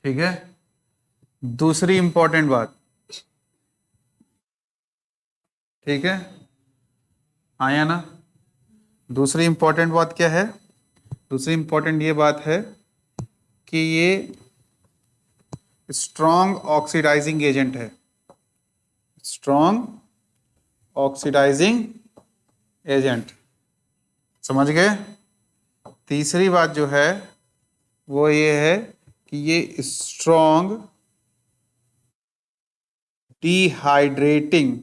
Speaker 1: ठीक है। दूसरी इंपॉर्टेंट बात, ठीक है, आया ना। दूसरी इंपॉर्टेंट बात क्या है? दूसरी इंपॉर्टेंट ये बात है कि ये स्ट्रॉन्ग ऑक्सीडाइजिंग एजेंट है, स्ट्रॉन्ग ऑक्सीडाइजिंग एजेंट, समझ गए। तीसरी बात जो है वो ये है कि ये स्ट्रॉन्ग डिहाइड्रेटिंग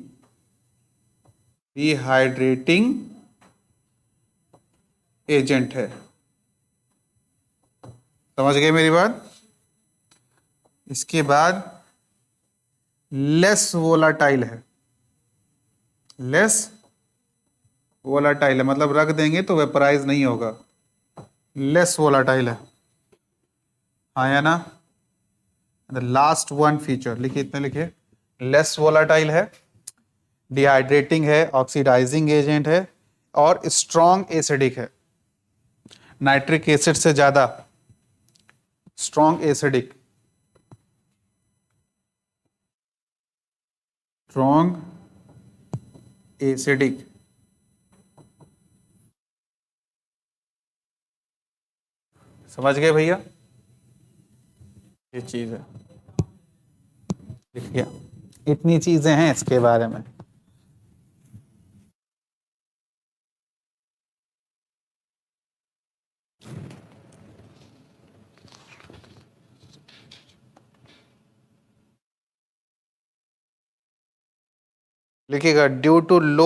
Speaker 1: एजेंट है, समझ गए मेरी बात। इसके बाद लेस वोलाटाइल है, लेस वोलाटाइल है, मतलब रख देंगे तो वेपराइज नहीं होगा, लेस वोलाटाइल है, आया ना। द लास्ट वन फीचर लिखिए, इतने लिखिए, लेस वोलाटाइल है, डिहाइड्रेटिंग है, ऑक्सीडाइजिंग एजेंट है, और स्ट्रॉन्ग एसिडिक है, नाइट्रिक एसिड से ज्यादा स्ट्रॉन्ग एसिडिक, स्ट्रॉन्ग एसिडिक। समझ गए भैया, ये चीज है, लिखिए, इतनी चीजें हैं इसके बारे में। लिखिएगा, ड्यू टू लो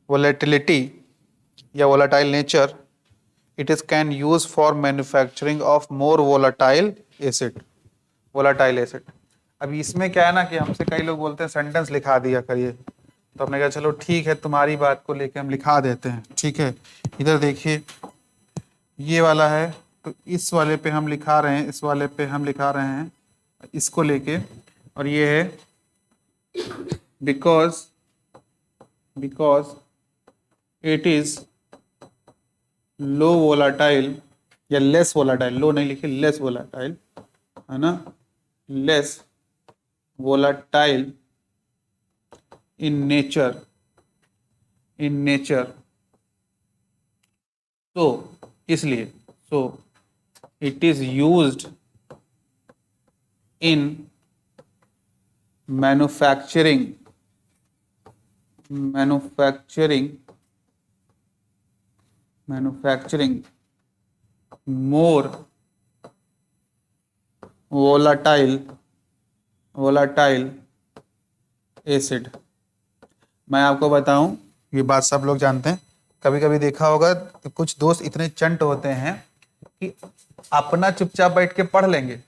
Speaker 1: वोलेटिलिटी या volatile nature, it is can use for manufacturing of more volatile acid, volatile acid. अभी इसमें क्या है ना कि हमसे कई लोग बोलते हैं सेंटेंस लिखा दिया करिए, तो हमने कहा चलो ठीक है, तुम्हारी बात को लेके हम लिखा देते हैं, ठीक है। इधर देखिए, ये वाला है, तो इस वाले पे हम लिखा रहे हैं, इस वाले पे हम लिखा रहे हैं इसको लेके, और ये है because it is low volatile या लेस वोलाटाइल, लो नहीं लिखे, लेस वोलाटाइल, है ना, लेस वोलाटाइल इन नेचर, तो इसलिए, so it is used in manufacturing more volatile acid. मैं आपको बताऊं, ये बात सब लोग जानते हैं, कभी कभी देखा होगा तो कुछ दोस्त इतने चंट होते हैं कि अपना चुपचाप बैठ के पढ़ लेंगे,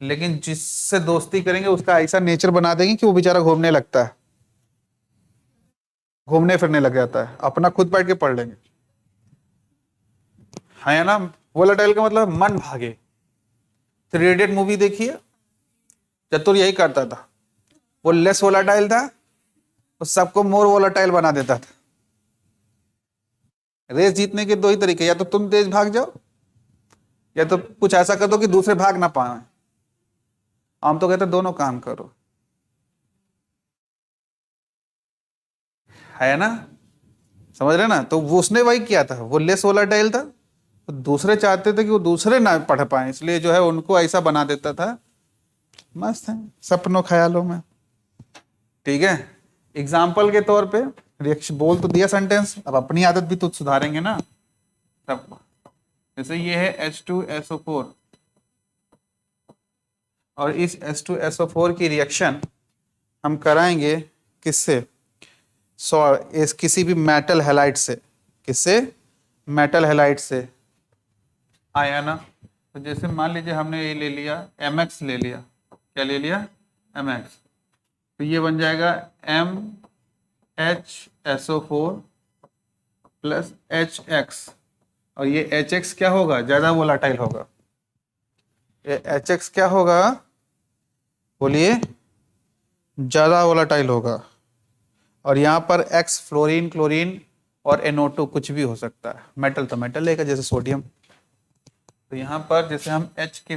Speaker 1: लेकिन जिससे दोस्ती करेंगे उसका ऐसा नेचर बना देंगे कि वो बेचारा घूमने लगता है, घूमने फिरने लग जाता है, अपना खुद बैठ के पढ़ लेंगे, है ना। वोलेटाइल का मतलब मन भागे। थ्री इडियट मूवी देखिए, चतुर यही करता था, वो लेस वोलेटाइल था, वो सबको मोर वोलेटाइल बना देता था। रेस जीतने के दो ही तरीके, या तो तुम तेज भाग जाओ या तो कुछ ऐसा कर दो कि दूसरे भाग ना पाए। हम तो कहते दोनों काम करो, है ना, समझ रहे ना। तो वो उसने वही किया था, वो लेस वोलाटाइल था, तो दूसरे चाहते थे कि वो दूसरे ना पढ़ पाए, इसलिए जो है उनको ऐसा बना देता था। मस्त है, सपनों ख्यालों में। ठीक है, एग्जाम्पल के तौर पे रिएक्शन बोल तो दिया सेंटेंस, अब अपनी आदत भी तो सुधारेंगे ना सब। जैसे ये है H2SO4 और इस H2SO4 की रिएक्शन हम कराएंगे किससे, इस किसी भी मेटल हैलाइड से, किससे, मेटल हैलाइड से, आया ना। तो जैसे मान लीजिए हमने ये ले लिया MX ले लिया, क्या ले लिया, MX, तो ये बन जाएगा MHSO4 प्लस HX, और ये HX क्या होगा, ज्यादा वोलाटाइल होगा। ये HX क्या होगा, बोलिए, ज्यादा वोलाटाइल होगा। और यहाँ पर X फ्लोरीन, क्लोरीन और NO2 कुछ भी हो सकता है, मेटल तो मेटल लेगा जैसे सोडियम। तो यहाँ पर जैसे हम H के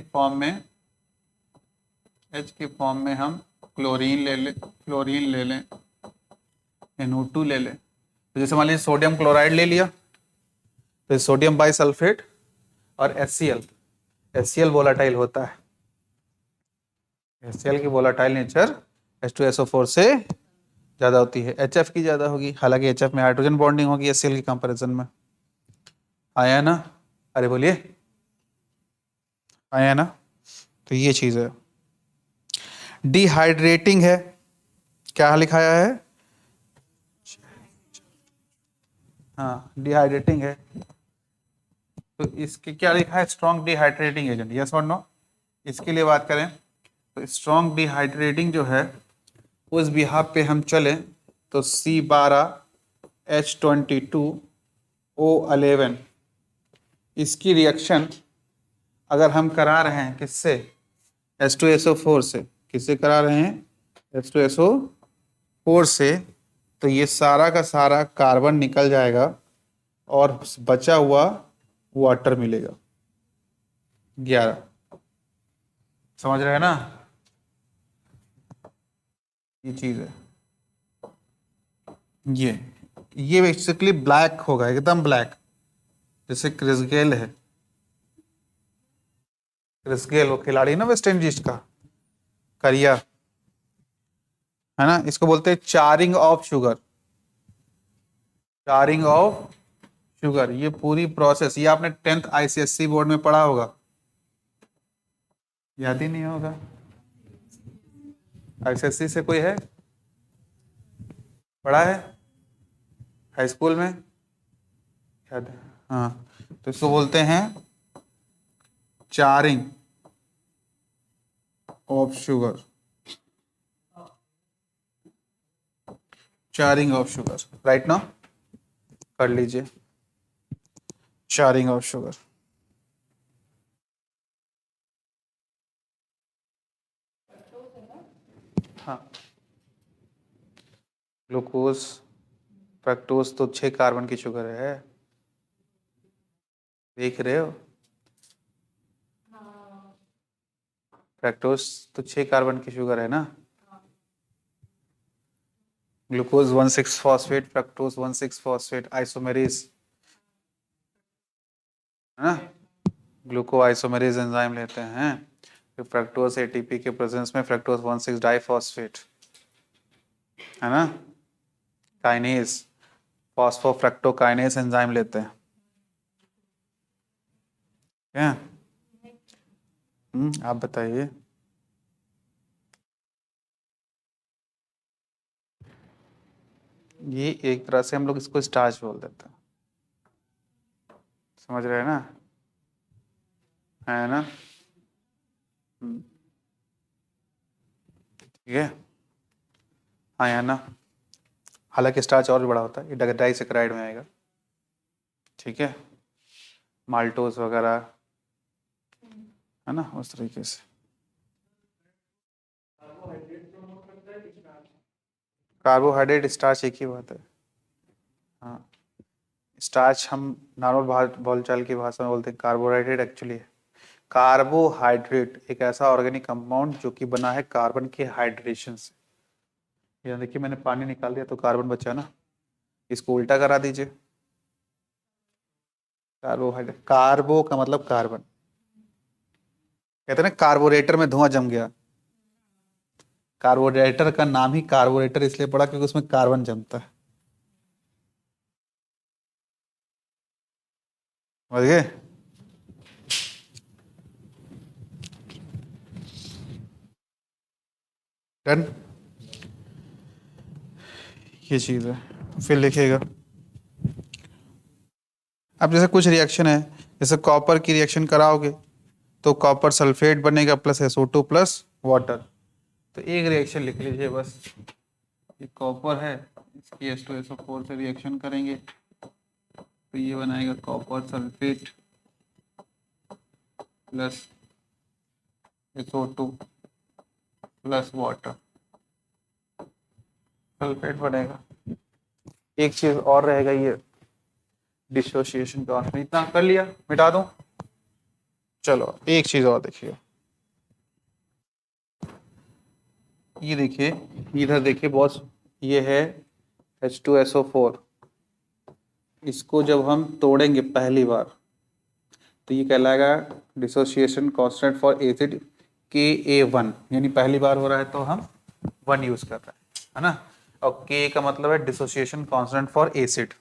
Speaker 1: फॉर्म में हम क्लोरीन ले लें, NO2 ले लें। तो जैसे मान लीजिए सोडियम क्लोराइड ले लिया, तो सोडियम बाइसल्फेट और HCl वोलाटाइल होता है। HCl की वोलाटाइल नेचर H2SO4 से ज्यादा होती है, HF की ज्यादा होगी, हालांकि HF में हाइड्रोजन बॉन्डिंग होगी HCl की कंपैरिजन में। आया ना, अरे बोलिए, आया ना। तो ये चीज है। डिहाइड्रेटिंग है, क्या लिखाया है, हाँ डिहाइड्रेटिंग है। तो इसके क्या लिखा है, स्ट्रॉन्ग डिहाइड्रेटिंग एजेंट, यस और नो। इसके लिए बात करें तो स्ट्रॉन्ग डिहाइड्रेटिंग जो है, उस बिहाफ पे हम चले तो C12H22O11, इसकी रिएक्शन अगर हम करा रहे हैं किससे, H2SO4 से, किससे करा रहे हैं, H2SO4 से, तो ये सारा का सारा कार्बन निकल जाएगा और बचा हुआ वाटर मिलेगा 11। समझ रहे हैं ना, ये चीज है। ये बेसिकली ब्लैक होगा, एकदम ब्लैक, जैसे क्रिस गेल है, क्रिस गेल वो खिलाड़ी ना वेस्ट इंडीज का, करिया, है ना। इसको बोलते हैं charring of sugar, charring of sugar. ये पूरी प्रोसेस, ये आपने 10th ICSE बोर्ड में पढ़ा होगा, याद ही नहीं होगा। ICSE से कोई है, पढ़ा है हाई स्कूल में, याद है, हाँ। तो इसको बोलते हैं charring of sugar, charring of sugar, right ना, कर लीजिए, चारिंग ऑफ शुगर। हाँ, ग्लूकोज फ्रक्टोज तो 6 कार्बन की शुगर है, देख रहे हो? फ्रक्टोज तो 6 कार्बन की शुगर है ना। Glucose 1,6 phosphate, fructose 1,6 phosphate isomerase है ना। ग्लूको आइसोमेरेज एंजाइम लेते हैं, फिर फ्रक्टोज एटीपी के प्रेजेंस में फ्रक्टोज 1,6 डाइफॉस्फेट है ना, काइनेज फॉस्फोफ्रक्टोकाइनेज एंजाइम लेते हैं क्या। आप बताइए। ये एक तरह से हम लोग इसको स्टार्च बोल देते हैं, समझ रहे हैं ना, है ना। ठीक है, हाँ या ना। हालांकि स्टार्च और भी बड़ा होता है, ये डाइसेकेराइड में आएगा। ठीक है, माल्टोज वगैरह है ना, उस तरीके से। कार्बोहाइड्रेट स्टार्च एक ही बात है। हाँ, स्टार्च हम नॉर्मल बोलचाल की भाषा में बोलते हैं, कार्बोहाइड्रेट एक्चुअली है। कार्बोहाइड्रेट एक ऐसा ऑर्गेनिक कंपाउंड जो कि बना है कार्बन के हाइड्रेशन से। यहाँ देखिए मैंने पानी निकाल दिया तो कार्बन बचा ना, इसको उल्टा करा दीजिए। कार्बोहाइड्रेट, कार्बो का मतलब कार्बन, कहते हैं ना कार्बोरेटर में धुआं जम गया। कार्बोरेटर का नाम ही कार्बोरेटर इसलिए पड़ा क्योंकि उसमें कार्बन जमता है, समझ गए। डन, ये चीज है। फिर लिखिएगा, अब जैसे कुछ रिएक्शन है, जैसे कॉपर की रिएक्शन कराओगे तो कॉपर सल्फेट बनेगा प्लस SO2 प्लस वाटर। तो एक रिएक्शन लिख लीजिए बस, ये कॉपर है, इसकी H2SO4 से रिएक्शन करेंगे तो ये बनाएगा copper sulphate plus SO2 plus water, sulphate बनेगा। एक चीज और रहेगा, ये डिसोसिएशन कांस्टेंट, इतना कर लिया, मिटा दूं। चलो एक चीज और देखिए, ये देखिए, इधर देखिए बॉस, ये है H2SO4, इसको जब हम तोड़ेंगे पहली बार तो ये कहलाएगा dissociation constant for acid Ka1, यानी पहली बार हो रहा है तो हम 1 यूज कर रहे हैं, है ना। और K का मतलब है dissociation constant for acid,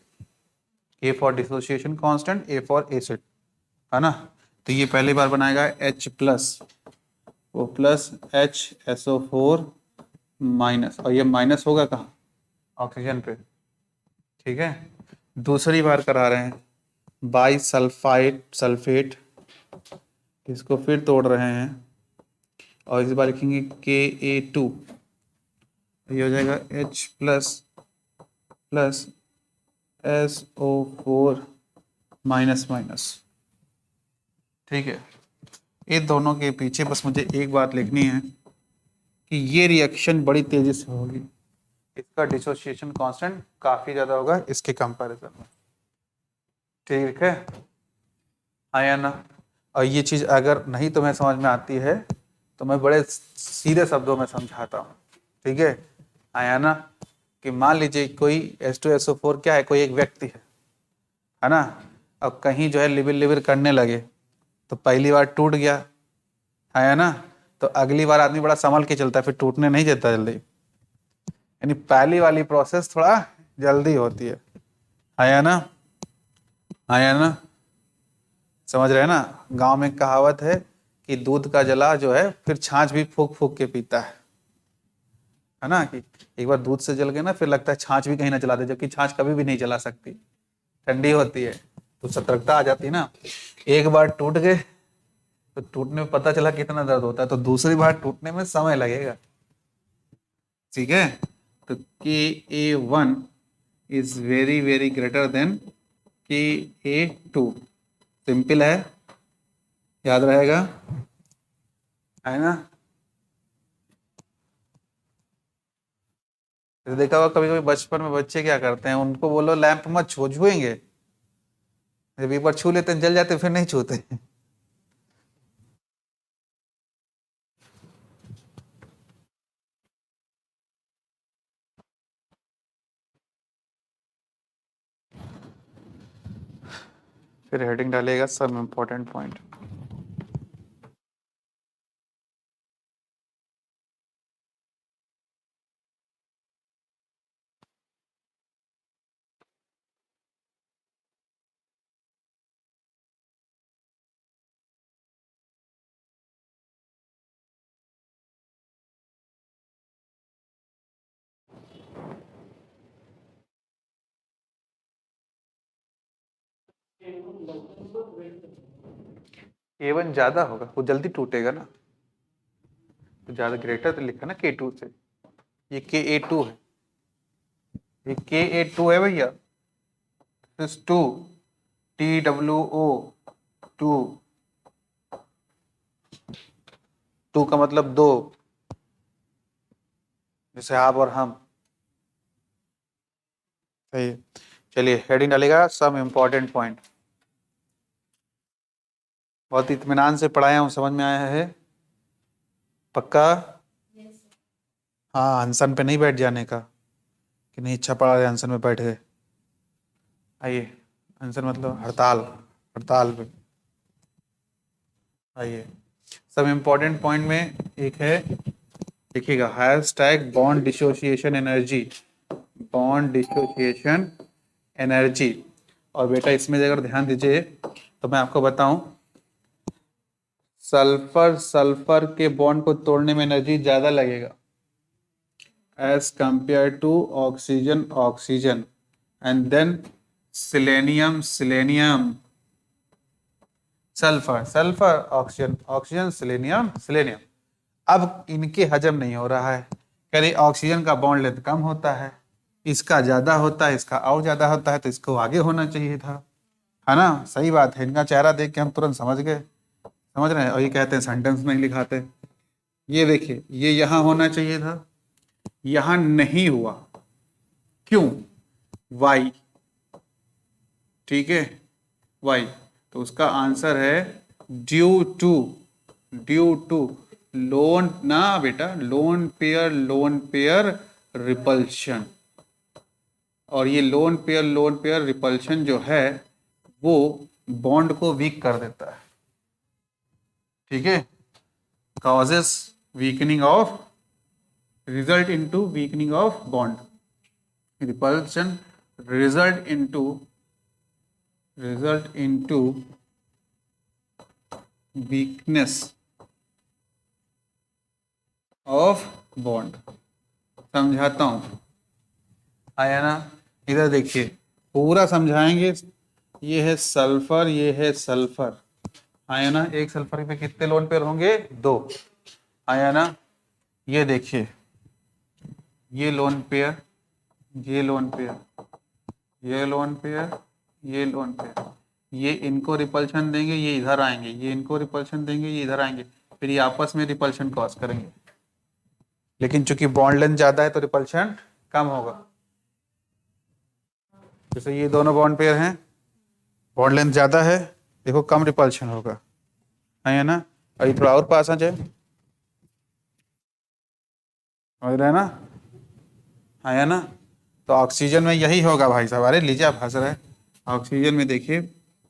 Speaker 1: A for dissociation constant, A for acid, है ना। तो ये पहली बार बनाएगा H प्लस, वो प्लस HSO4 माइनस, और ये माइनस होगा कहाँ, ऑक्सीजन पे। ठीक है, दूसरी बार करा रहे हैं बाई सल्फाइड सल्फेट, इसको फिर तोड़ रहे हैं और इस बार लिखेंगे Ka2, ये हो जाएगा H plus plus SO4 minus minus. ठीक है, ये दोनों के पीछे बस मुझे एक बात लिखनी है कि ये रिएक्शन बड़ी तेजी से होगी, इसका डिसोसिएशन कांस्टेंट काफी ज्यादा होगा इसके कंपैरिजन में। ठीक है, आया ना। और ये चीज अगर नहीं तुम्हें समझ में आती है तो मैं बड़े सीधे शब्दों में समझाता हूँ। ठीक है, आया ना, कि मान लीजिए कोई H2SO4 क्या है, कोई एक व्यक्ति है ना, अब कहीं जो है लिबिर लिबिर करने लगे तो पहली बार टूट गया, है ना, तो अगली बार आदमी बड़ा संभल के चलता है, फिर टूटने नहीं देता जल्दी। यानी पहली वाली प्रोसेस थोड़ा जल्दी होती है ना, है ना। समझ रहे हैं ना, गांव में कहावत है कि दूध का जला जो है फिर छाछ भी फूक फूक के पीता है ना, कि एक बार दूध से जल गए ना फिर लगता है छाछ भी कहीं ना जला दे, जबकि छाछ कभी भी नहीं जला सकती, ठंडी होती है, तो सतर्कता आ जाती है ना। एक बार टूट गए तो टूटने में पता चला कितना दर्द होता है, तो दूसरी बार टूटने में समय लगेगा। ठीक है, तो Ka1 is very very greater than Ka2, simple है, याद रहेगा, है ना। देखा होगा कभी कभी बचपन में बच्चे क्या करते हैं, उनको बोलो लैंप मत छुएंगे, जब एक बार छू लेते हैं जल जाते फिर नहीं छूते। फिर हेडिंग डालेगा सम इम्पोर्टेंट पॉइंट। A1 ज्यादा होगा, वो जल्दी टूटेगा ना, तो ज्यादा ग्रेटर तो लिखा ना K2 से, ये Ka2 है, ये Ka2 है भैया, दिस 2 TWO 2, 2 का मतलब 2, जैसे आप और हम। सही है। चलिए हेडिंग डालेगा सम इम्पोर्टेंट पॉइंट। बहुत इत्मीनान से पढ़ाया हूँ, समझ में आया है पक्का? हाँ, अनशन पे नहीं बैठ जाने का, कि नहीं अच्छा पढ़ा रहे अनशन में बैठ गए। आइए, अनशन मतलब हड़ताल, हड़ताल पे आइए। सब इम्पोर्टेंट पॉइंट में एक है, देखिएगा, hashtag bond dissociation energy, bond dissociation energy. और बेटा इसमें अगर ध्यान दीजिए तो मैं आपको बताऊं, सल्फर सल्फर के बॉन्ड को तोड़ने में एनर्जी ज्यादा लगेगा as compare to oxygen oxygen, and then selenium selenium, sulphur sulphur oxygen oxygen selenium selenium. अब इनके हजम नहीं हो रहा है, कह रही ऑक्सीजन का बॉन्ड लेंथ कम होता है, इसका ज्यादा होता है, इसका और ज्यादा होता है, तो इसको आगे होना चाहिए था, है ना? सही बात है, इनका चेहरा देख के हम तुरंत समझ गए, समझ रहे हैं? और ये कहते हैं सेंटेंस नहीं लिखाते। ये देखिए, ये यहां होना चाहिए था, यहां नहीं हुआ, क्यों? वाई, ठीक है, वाई। तो उसका आंसर है ड्यू टू लोन, ना बेटा, लोन पेयर रिपल्शन। और ये लोन पेयर रिपल्शन जो है वो बॉन्ड को वीक कर देता है, ठीक है, causes weakening of, result into weakening of bond, repulsion result into weakness of bond। समझाता हूं, आया ना? इधर देखिए, पूरा समझाएंगे। ये है सल्फर, ये है सल्फर, आया ना? एक सल्फर पे कितने लोन पेयर होंगे? 2, आया ना? ये देखिए, ये लोन पेयर, ये लोन पेयर, ये लोन पेयर, ये लोन पेयर, ये इनको रिपल्शन देंगे, ये इधर आएंगे, ये इनको रिपल्शन देंगे, ये इधर आएंगे, फिर ये आपस में रिपल्शन कॉज करेंगे। लेकिन चूंकि बॉन्ड लेंथ ज्यादा है तो रिपल्शन कम होगा। जैसे ये दोनों बॉन्ड पेयर हैं, बॉन्ड लेंथ ज्यादा है, देखो कम रिपल्शन होगा, है ना? और ये थोड़ा और पास आ जाए, समझ रहे हैं ना? है ना? तो ऑक्सीजन में यही होगा भाई साहब। अरे लीजिए, आप हंस रहे हैं। ऑक्सीजन में देखिए,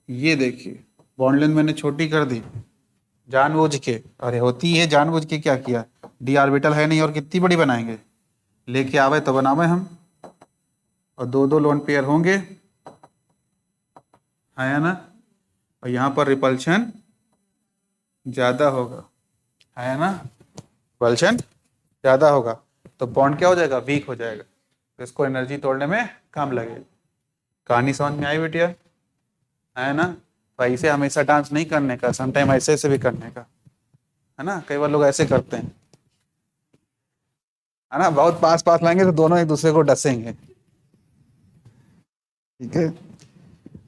Speaker 1: ये देखिए, बॉन्ड लेंथ मैंने छोटी कर दी जानबूझ के। अरे होती है जानबूझ के, क्या किया, डी ऑर्बिटल है नहीं और कितनी बड़ी बनाएंगे, लेके आवे तो बनावे हम। और 2 2 लोन पेयर होंगे, है ना? और यहाँ पर रिपल्शन ज्यादा होगा, है ना? रिपल्शन ज्यादा होगा, तो बॉन्ड क्या हो जाएगा? वीक हो जाएगा, तो इसको एनर्जी तोड़ने में कम लगेगी। कहानी समझ में आई बेटिया? है ना? तो ऐसे हमेशा डांस नहीं करने का, समटाइम ऐसे ऐसे भी करने का, है ना? कई बार लोग ऐसे करते हैं, है ना? बहुत पास पास लाएंगे तो दोनों एक दूसरे को डसेंगे, ठीक है?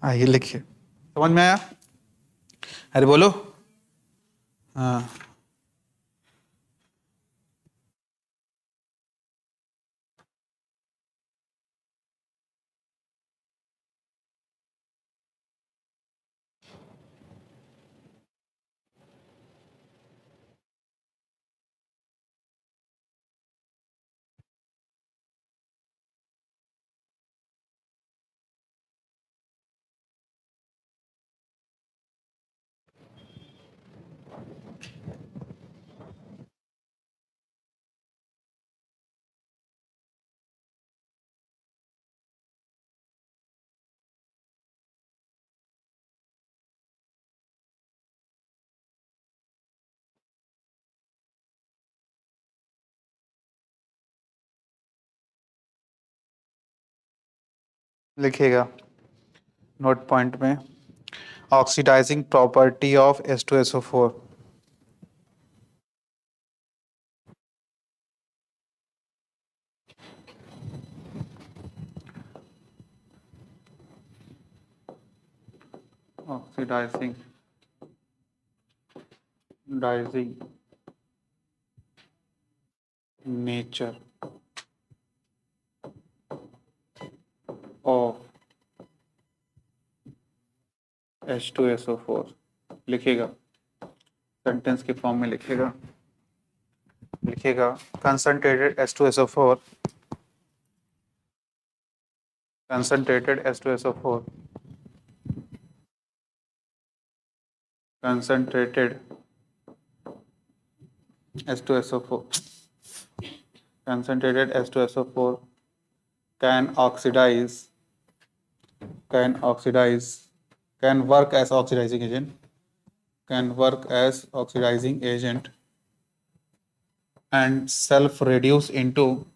Speaker 1: आइए लिखिए, समझ में आया? अरे बोलो। हाँ। लिखिएगा नोट पॉइंट में, oxidising property of H2SO4। Oxidising डाइजिंग नेचर ऑफ H2SO4 लिखिएगा, सेंटेंस के फॉर्म में लिखिएगा। Concentrated H2SO4, concentrated H2SO4, concentrated H2SO4, concentrated H2SO4 can oxidize, can work as oxidizing agent, and self-reduce into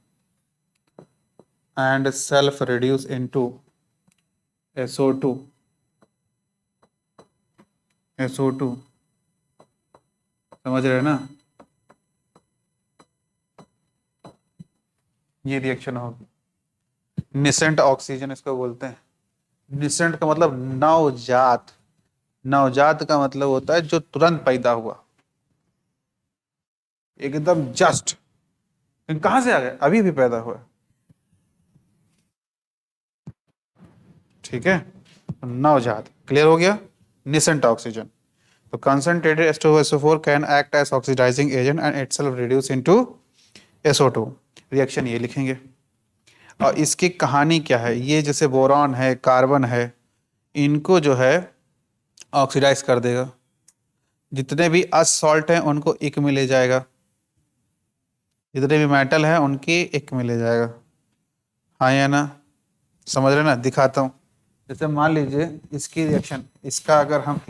Speaker 1: SO2, समझ रहे हैं ना? ये रिएक्शन होगी। निसेंट ऑक्सीजन इसको बोलते हैं। निसेंट का मतलब नवजात, नवजात का मतलब होता है जो तुरंत पैदा हुआ, एकदम जस्ट। कहां से आ गया? अभी भी पैदा हुआ। ठीक है, नवजात। क्लियर हो गया? Nascent oxygen. तो concentrated H2SO4 can act as oxidising agent and itself reduce into SO2। Reaction ये लिखेंगे। और इसकी कहानी क्या है? ये जैसे बोरॉन है, कार्बन है, इनको जो है ऑक्सीडाइज कर देगा। जितने भी असॉल्ट हैं उनको एक में ले जाएगा, जितने भी मेटल हैं उनकी एक में ले जाएगा। हाँ या ना? समझ रहे ना? दिखाता हूँ। जैसे मान लीजिए इसकी रिएक्शन, इसका अगर हम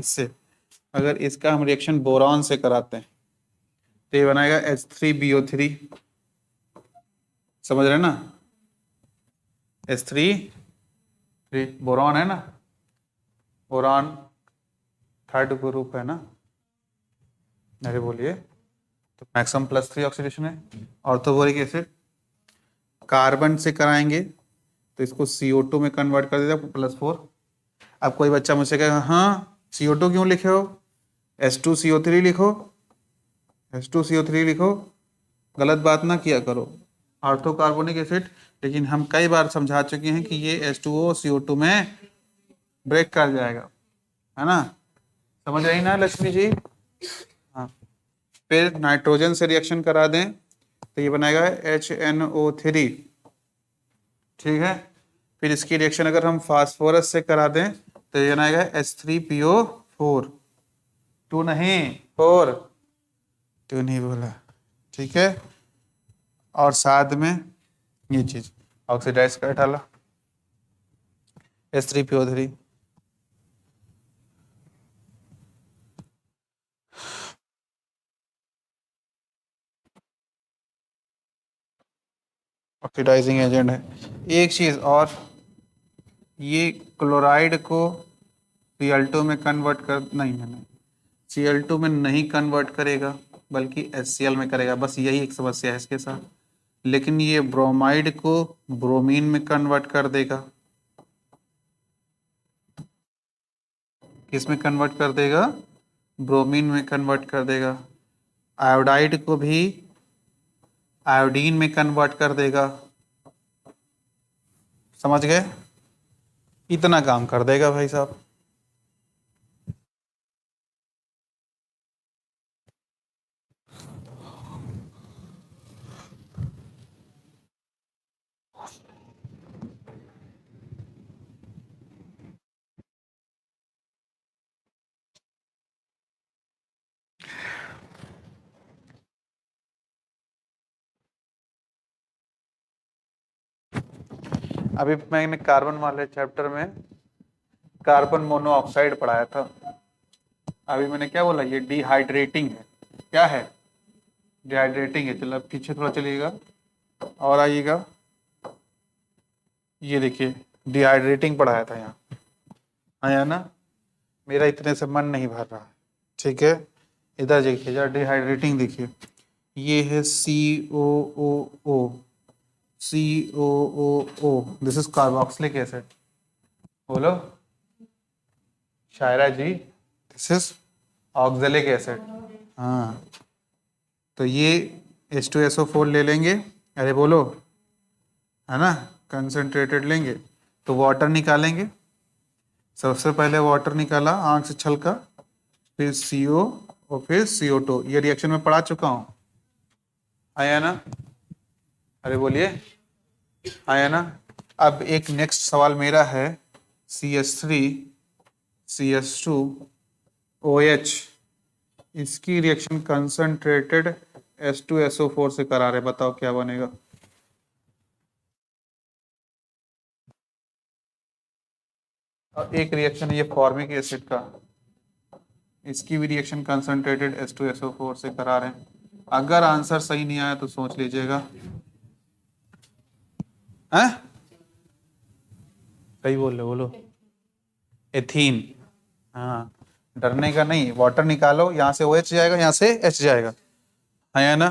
Speaker 1: इसका हम रिएक्शन बोरॉन से कराते हैं तो ये बनाएगा H3BO3। समझ रहे ना? H3 बोरॉन है ना, बोरॉन थर्ड ग्रुप है ना, अरे बोलिए। तो मैक्सिमम +3 ऑक्सीडेशन है। ऑर्थोबोरिक एसिड कार्बन से कराएंगे तो इसको CO2 में कन्वर्ट कर देगा +4। अब कोई बच्चा मुझसे कहेगा हाँ CO2 क्यों लिखे हो, H2CO3 लिखो, H2CO3 लिखो। गलत बात ना किया करो, ऑर्थोकार्बोनिक एसिड। लेकिन हम कई बार समझा चुके हैं कि ये H2O CO2 में ब्रेक कर जाएगा, है ना? समझ रही ना लक्ष्मी जी? हाँ। फिर नाइट्रोजन से रिएक्शन करा दें तो ये बनाएगा HNO3। ठीक है। फिर इसकी रिएक्शन अगर हम फास्फोरस से करा दें तो ये बनाएगा H3PO4। 2 नहीं 4, 2 नहीं बोला। ठीक है। और साथ में ये चीज ऑक्सीडाइज कर डाला H3PO3। ऑक्सीडाइजिंग एजेंट है। एक चीज और, ये क्लोराइड को Cl2 में कन्वर्ट कर नहीं Cl2 में नहीं कन्वर्ट करेगा बल्कि HCl में करेगा। बस यही एक समस्या है इसके साथ। लेकिन ये ब्रोमाइड को ब्रोमीन में कन्वर्ट कर देगा। किस में कन्वर्ट कर देगा? ब्रोमीन में कन्वर्ट कर देगा। आयोडाइड को भी आयोडीन में कन्वर्ट कर देगा। समझ गए? इतना काम कर देगा भाई साहब। अभी मैंने कार्बन वाले चैप्टर में कार्बन मोनोऑक्साइड पढ़ाया था। अभी मैंने क्या बोला? ये डिहाइड्रेटिंग है। क्या है? डिहाइड्रेटिंग है। चलो पीछे थोड़ा चलिएगा और आइएगा। ये देखिए डिहाइड्रेटिंग पढ़ाया था यहाँ, आया ना। मेरा इतने से मन नहीं भर रहा, ठीक है। इधर देखिए जरा, डिहाइड्रेटिंग देखिए, ये है COOO, COOO, this is carboxylic acid. बोलो शायरा जी, दिस इज ऑक्जेलिक एसिड। हाँ, तो ये H2SO4 ले लेंगे, अरे बोलो, है ना, कंसनट्रेटेड लेंगे, तो वाटर निकालेंगे। सबसे पहले वाटर निकाला आंख से छलका, फिर CO और फिर CO2। ये रिएक्शन में पढ़ा चुका हूँ, आया ना, अरे बोलिए, आया ना। अब एक नेक्स्ट सवाल मेरा है, CH3 CH2OH, इसकी रिएक्शन कंसंट्रेटेड H2SO4 से करा रहे, बताओ क्या बनेगा। और एक रिएक्शन ये फॉर्मिक एसिड का, इसकी भी रिएक्शन कंसंट्रेटेड H2SO4 से करा रहे हैं। अगर आंसर सही नहीं आया तो सोच लीजिएगा, हैं? सही बोल रहे, बोलो, एथीन। हाँ, डरने का नहीं, वाटर निकालो, यहाँ से OH जाएगा, यहाँ से H जाएगा, है ना।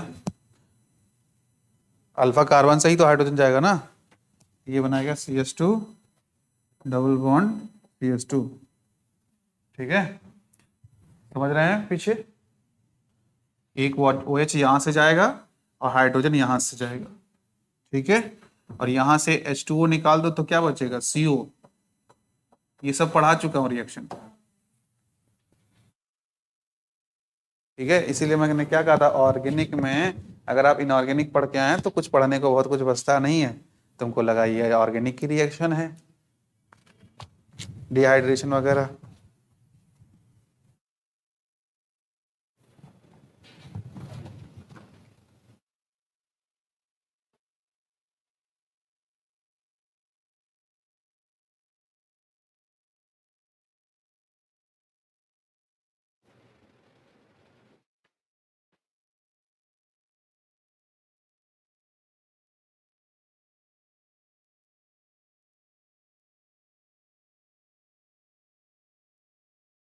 Speaker 1: अल्फा कार्बन से ही तो हाइड्रोजन जाएगा ना, ये बनाएगा CH2 डबल बॉन्ड CH2, ठीक है, समझ रहे हैं पीछे। एक OH यहाँ से जाएगा और हाइड्रोजन यहाँ से जाएगा, ठीक है। और यहाँ से H2O निकाल दो तो क्या बचेगा, CO। ये सब पढ़ा चुका हूँ रिएक्शन, ठीक है। इसीलिए मैंने क्या कहा था, ऑर्गेनिक में अगर आप इनऑर्गेनिक पढ़ के आए तो कुछ पढ़ने को बहुत कुछ बचता नहीं है। तुमको लगा ये ऑर्गेनिक की रिएक्शन है, डिहाइड्रेशन वगैरह।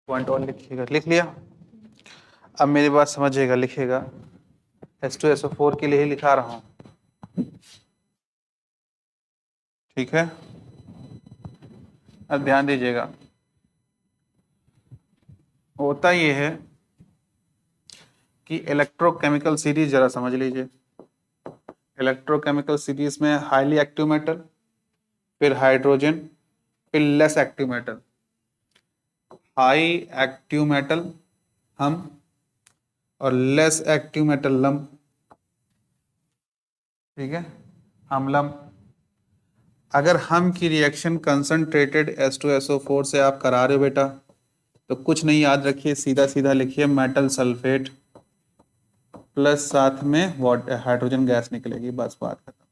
Speaker 1: पॉइंट और लिखिएगा, लिख लिया। अब मेरी बात समझिएगा, लिखिएगा, H2SO4 के लिए ही लिखा रहा हूँ, ठीक है। अब ध्यान दीजिएगा, होता ये है कि इलेक्ट्रोकेमिकल सीरीज जरा समझ लीजिए। इलेक्ट्रोकेमिकल सीरीज में हाईली एक्टिव मेटल, फिर हाइड्रोजन, फिर less active metal. High active metal हम, और लेस एक्टिव मेटल लम, ठीक है, हम लम। अगर हम की रिएक्शन कंसंट्रेटेड H2SO4 से आप करा रहे हो बेटा, तो कुछ नहीं याद रखिए, सीधा सीधा लिखिए मेटल सल्फेट प्लस साथ में हाइड्रोजन गैस निकलेगी, बस बात खत्म,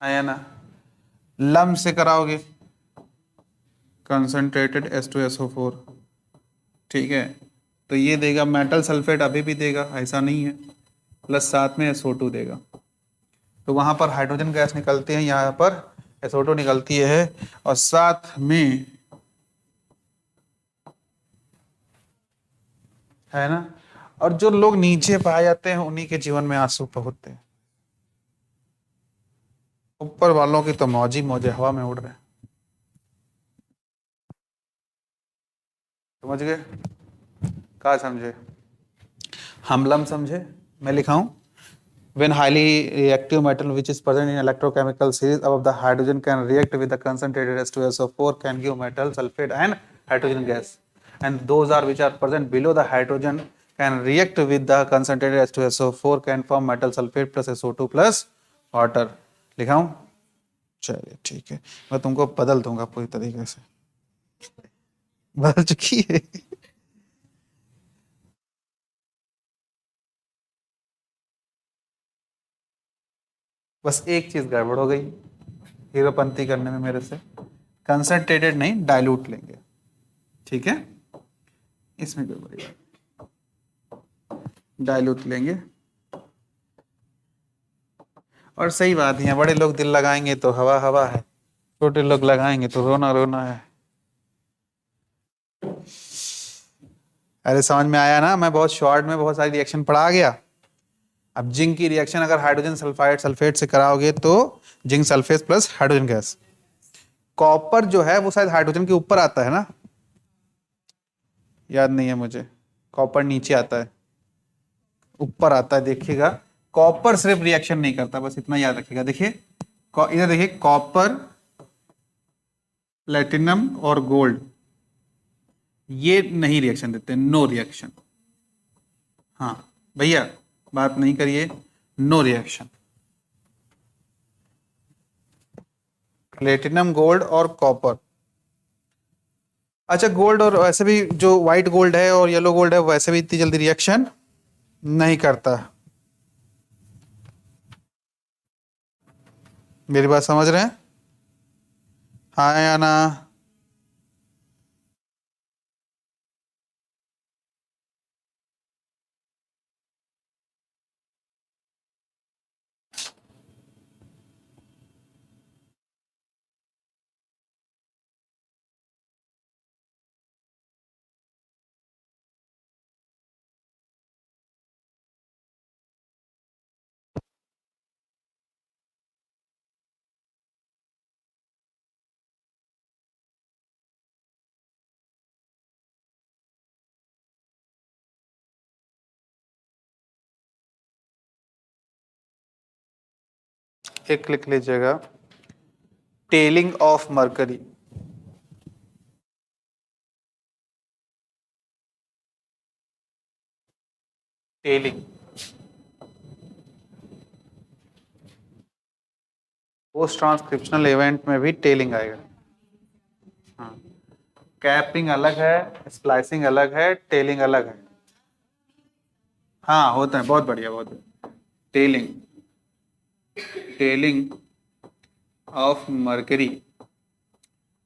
Speaker 1: आया ना। लम से कराओगे कंसंट्रेटेड H2SO4, ठीक है, तो ये देगा मेटल सल्फेट, अभी भी देगा, ऐसा नहीं है, प्लस साथ में SO2 देगा। तो वहां पर हाइड्रोजन गैस निकलती है, यहाँ पर SO2 निकलती है, और साथ में, है ना। और जो लोग नीचे पाए जाते हैं उन्हीं के जीवन में आंसू होते हैं, ऊपर वालों की तो मौज ही मौज, हवा में उड़ रहे हैं, समझ गए, कहा समझे, हमलम समझे। मैं लिखाऊं, when highly reactive metal which is present in electrochemical series above the hydrogen can react with the concentrated H2SO4 can give metal sulfate and hydrogen gas, and those are which are present below the hydrogen can react with the concentrated H2SO4 can form metal sulfate plus SO2 plus water। लिखाऊं, चलिए ठीक है, मैं तुमको बदल दूंगा पूरी तरीके से, बदल चुकी है। बस एक चीज गड़बड़ हो गई हीरोपंती करने में मेरे से, कंसंट्रेटेड नहीं डाइल्यूट लेंगे, ठीक है, इसमें गड़बड़ी, डाइल्यूट लेंगे। और सही बात है, बड़े लोग दिल लगाएंगे तो हवा हवा है, छोटे लोग लगाएंगे तो रोना रोना है। अरे समझ में आया ना, मैं बहुत शॉर्ट में बहुत सारी रिएक्शन पढ़ा गया। अब जिंक की रिएक्शन अगर हाइड्रोजन सल्फाइड सल्फेट से कराओगे तो zinc sulphate plus hydrogen gas. Copper जो है वो शायद हाइड्रोजन के ऊपर आता है ना, याद नहीं है मुझे। कॉपर नीचे आता है, ऊपर आता है, देखिएगा। कॉपर सिर्फ रिएक्शन नहीं करता, बस इतना याद रखिएगा। देखिए इधर देखिए, कॉपर, प्लेटिनम और गोल्ड ये नहीं रिएक्शन देते, नो रिएक्शन। हाँ भैया, बात नहीं करिए, नो रिएक्शन। प्लेटिनम, गोल्ड और कॉपर। अच्छा, गोल्ड और वैसे भी जो व्हाइट गोल्ड है और येलो गोल्ड है वैसे भी इतनी जल्दी रिएक्शन नहीं करता। मेरी बात समझ रहे हैं? हाँ या ना? एक लिख लीजिएगा, telling of mercury. Telling, post transcriptional event में भी टेलिंग आएगा। हाँ, कैपिंग अलग है, स्प्लाइसिंग अलग है, टेलिंग अलग है। हाँ होता है, बहुत बढ़िया, बहुत बढ़िया। Telling, telling of mercury.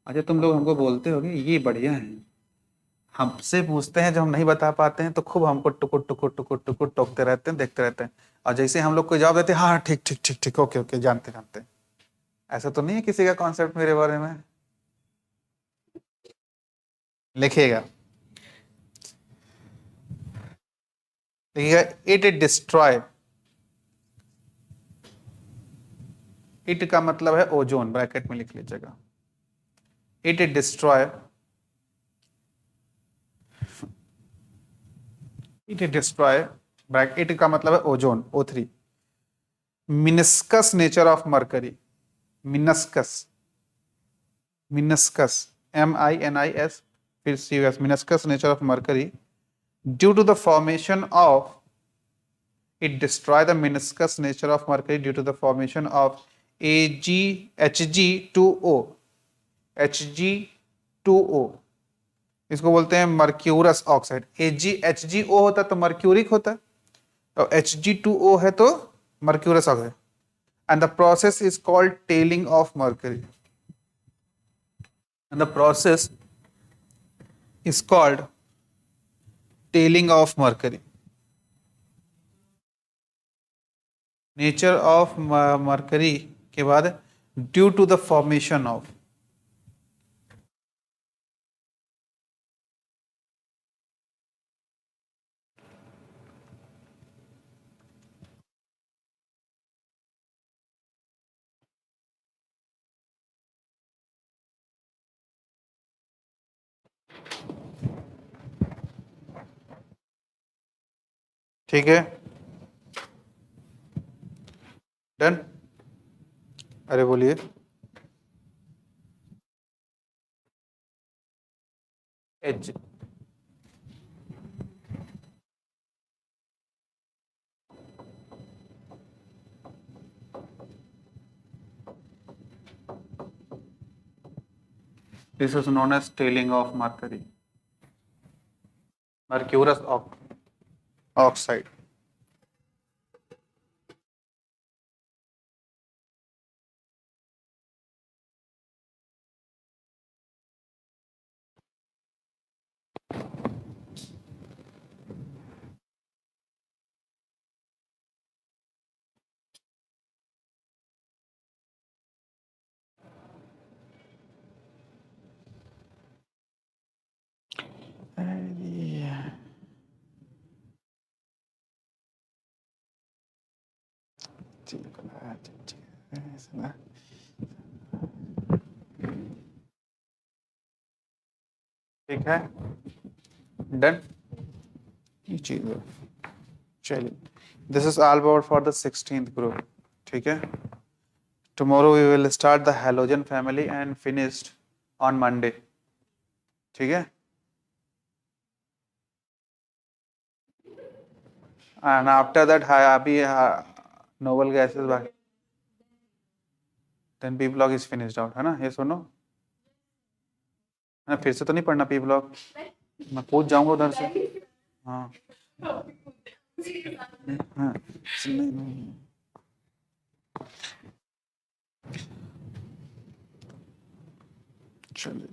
Speaker 1: अच्छा, तुम लोग हमको बोलते होगे ये बढ़िया है, हमसे पूछते हैं जब हम नहीं बता पाते हैं तो खूब हमको टुकुर टुकुर टुकुर टुकुर टोकते रहते हैं, देखते रहते हैं। और जैसे हम लोग को जवाब देते हैं, हाँ हाँ, ठीक ठीक ठीक ठीक, ओके ओके, जानते जानते हैं। ऐसा तो नहीं है किसी का कॉन्सेप्ट मेरे बारे में? लिखिएगा, लिखिएगा, इट डिस्ट्रॉय। इट का मतलब है ओजोन, ब्रैकेट में लिख लीजिएगा। It destroy, it destroy, bracket का मतलब है ozone, O3। Meniscus nature of mercury, meniscus, meniscus, MINIS फिर CUS, meniscus nature of mercury due to the formation of, it destroy the meniscus nature of mercury due to the formation of Hg2O, Hg2O, इसको बोलते हैं mercurous oxide. HgO होता तो mercuric होता, तो Hg2O है तो mercurous oxide. And the process is called tailing of mercury, and the process is called tailing of mercury. Nature of mercury के बाद due to the formation of, ठीक है, डन। अरे बोलिए। H, this is known as tailing of mercury, mercurous oxide. ठीक है, done. ये चीज है। चलिए, this is all about for the 16th group. ठीक है, tomorrow we will start the halogen family and finished on Monday. ठीक है, एंड आफ्टर दैट अभी नोबल गैसेस बाकी, then P block is finished out, है ना? ये सुनो ना, फिर से तो नहीं पढ़ना पी ब्लॉक, मैं पूछ जाऊंगा उधर से। हाँ हाँ, चलिए, चलो।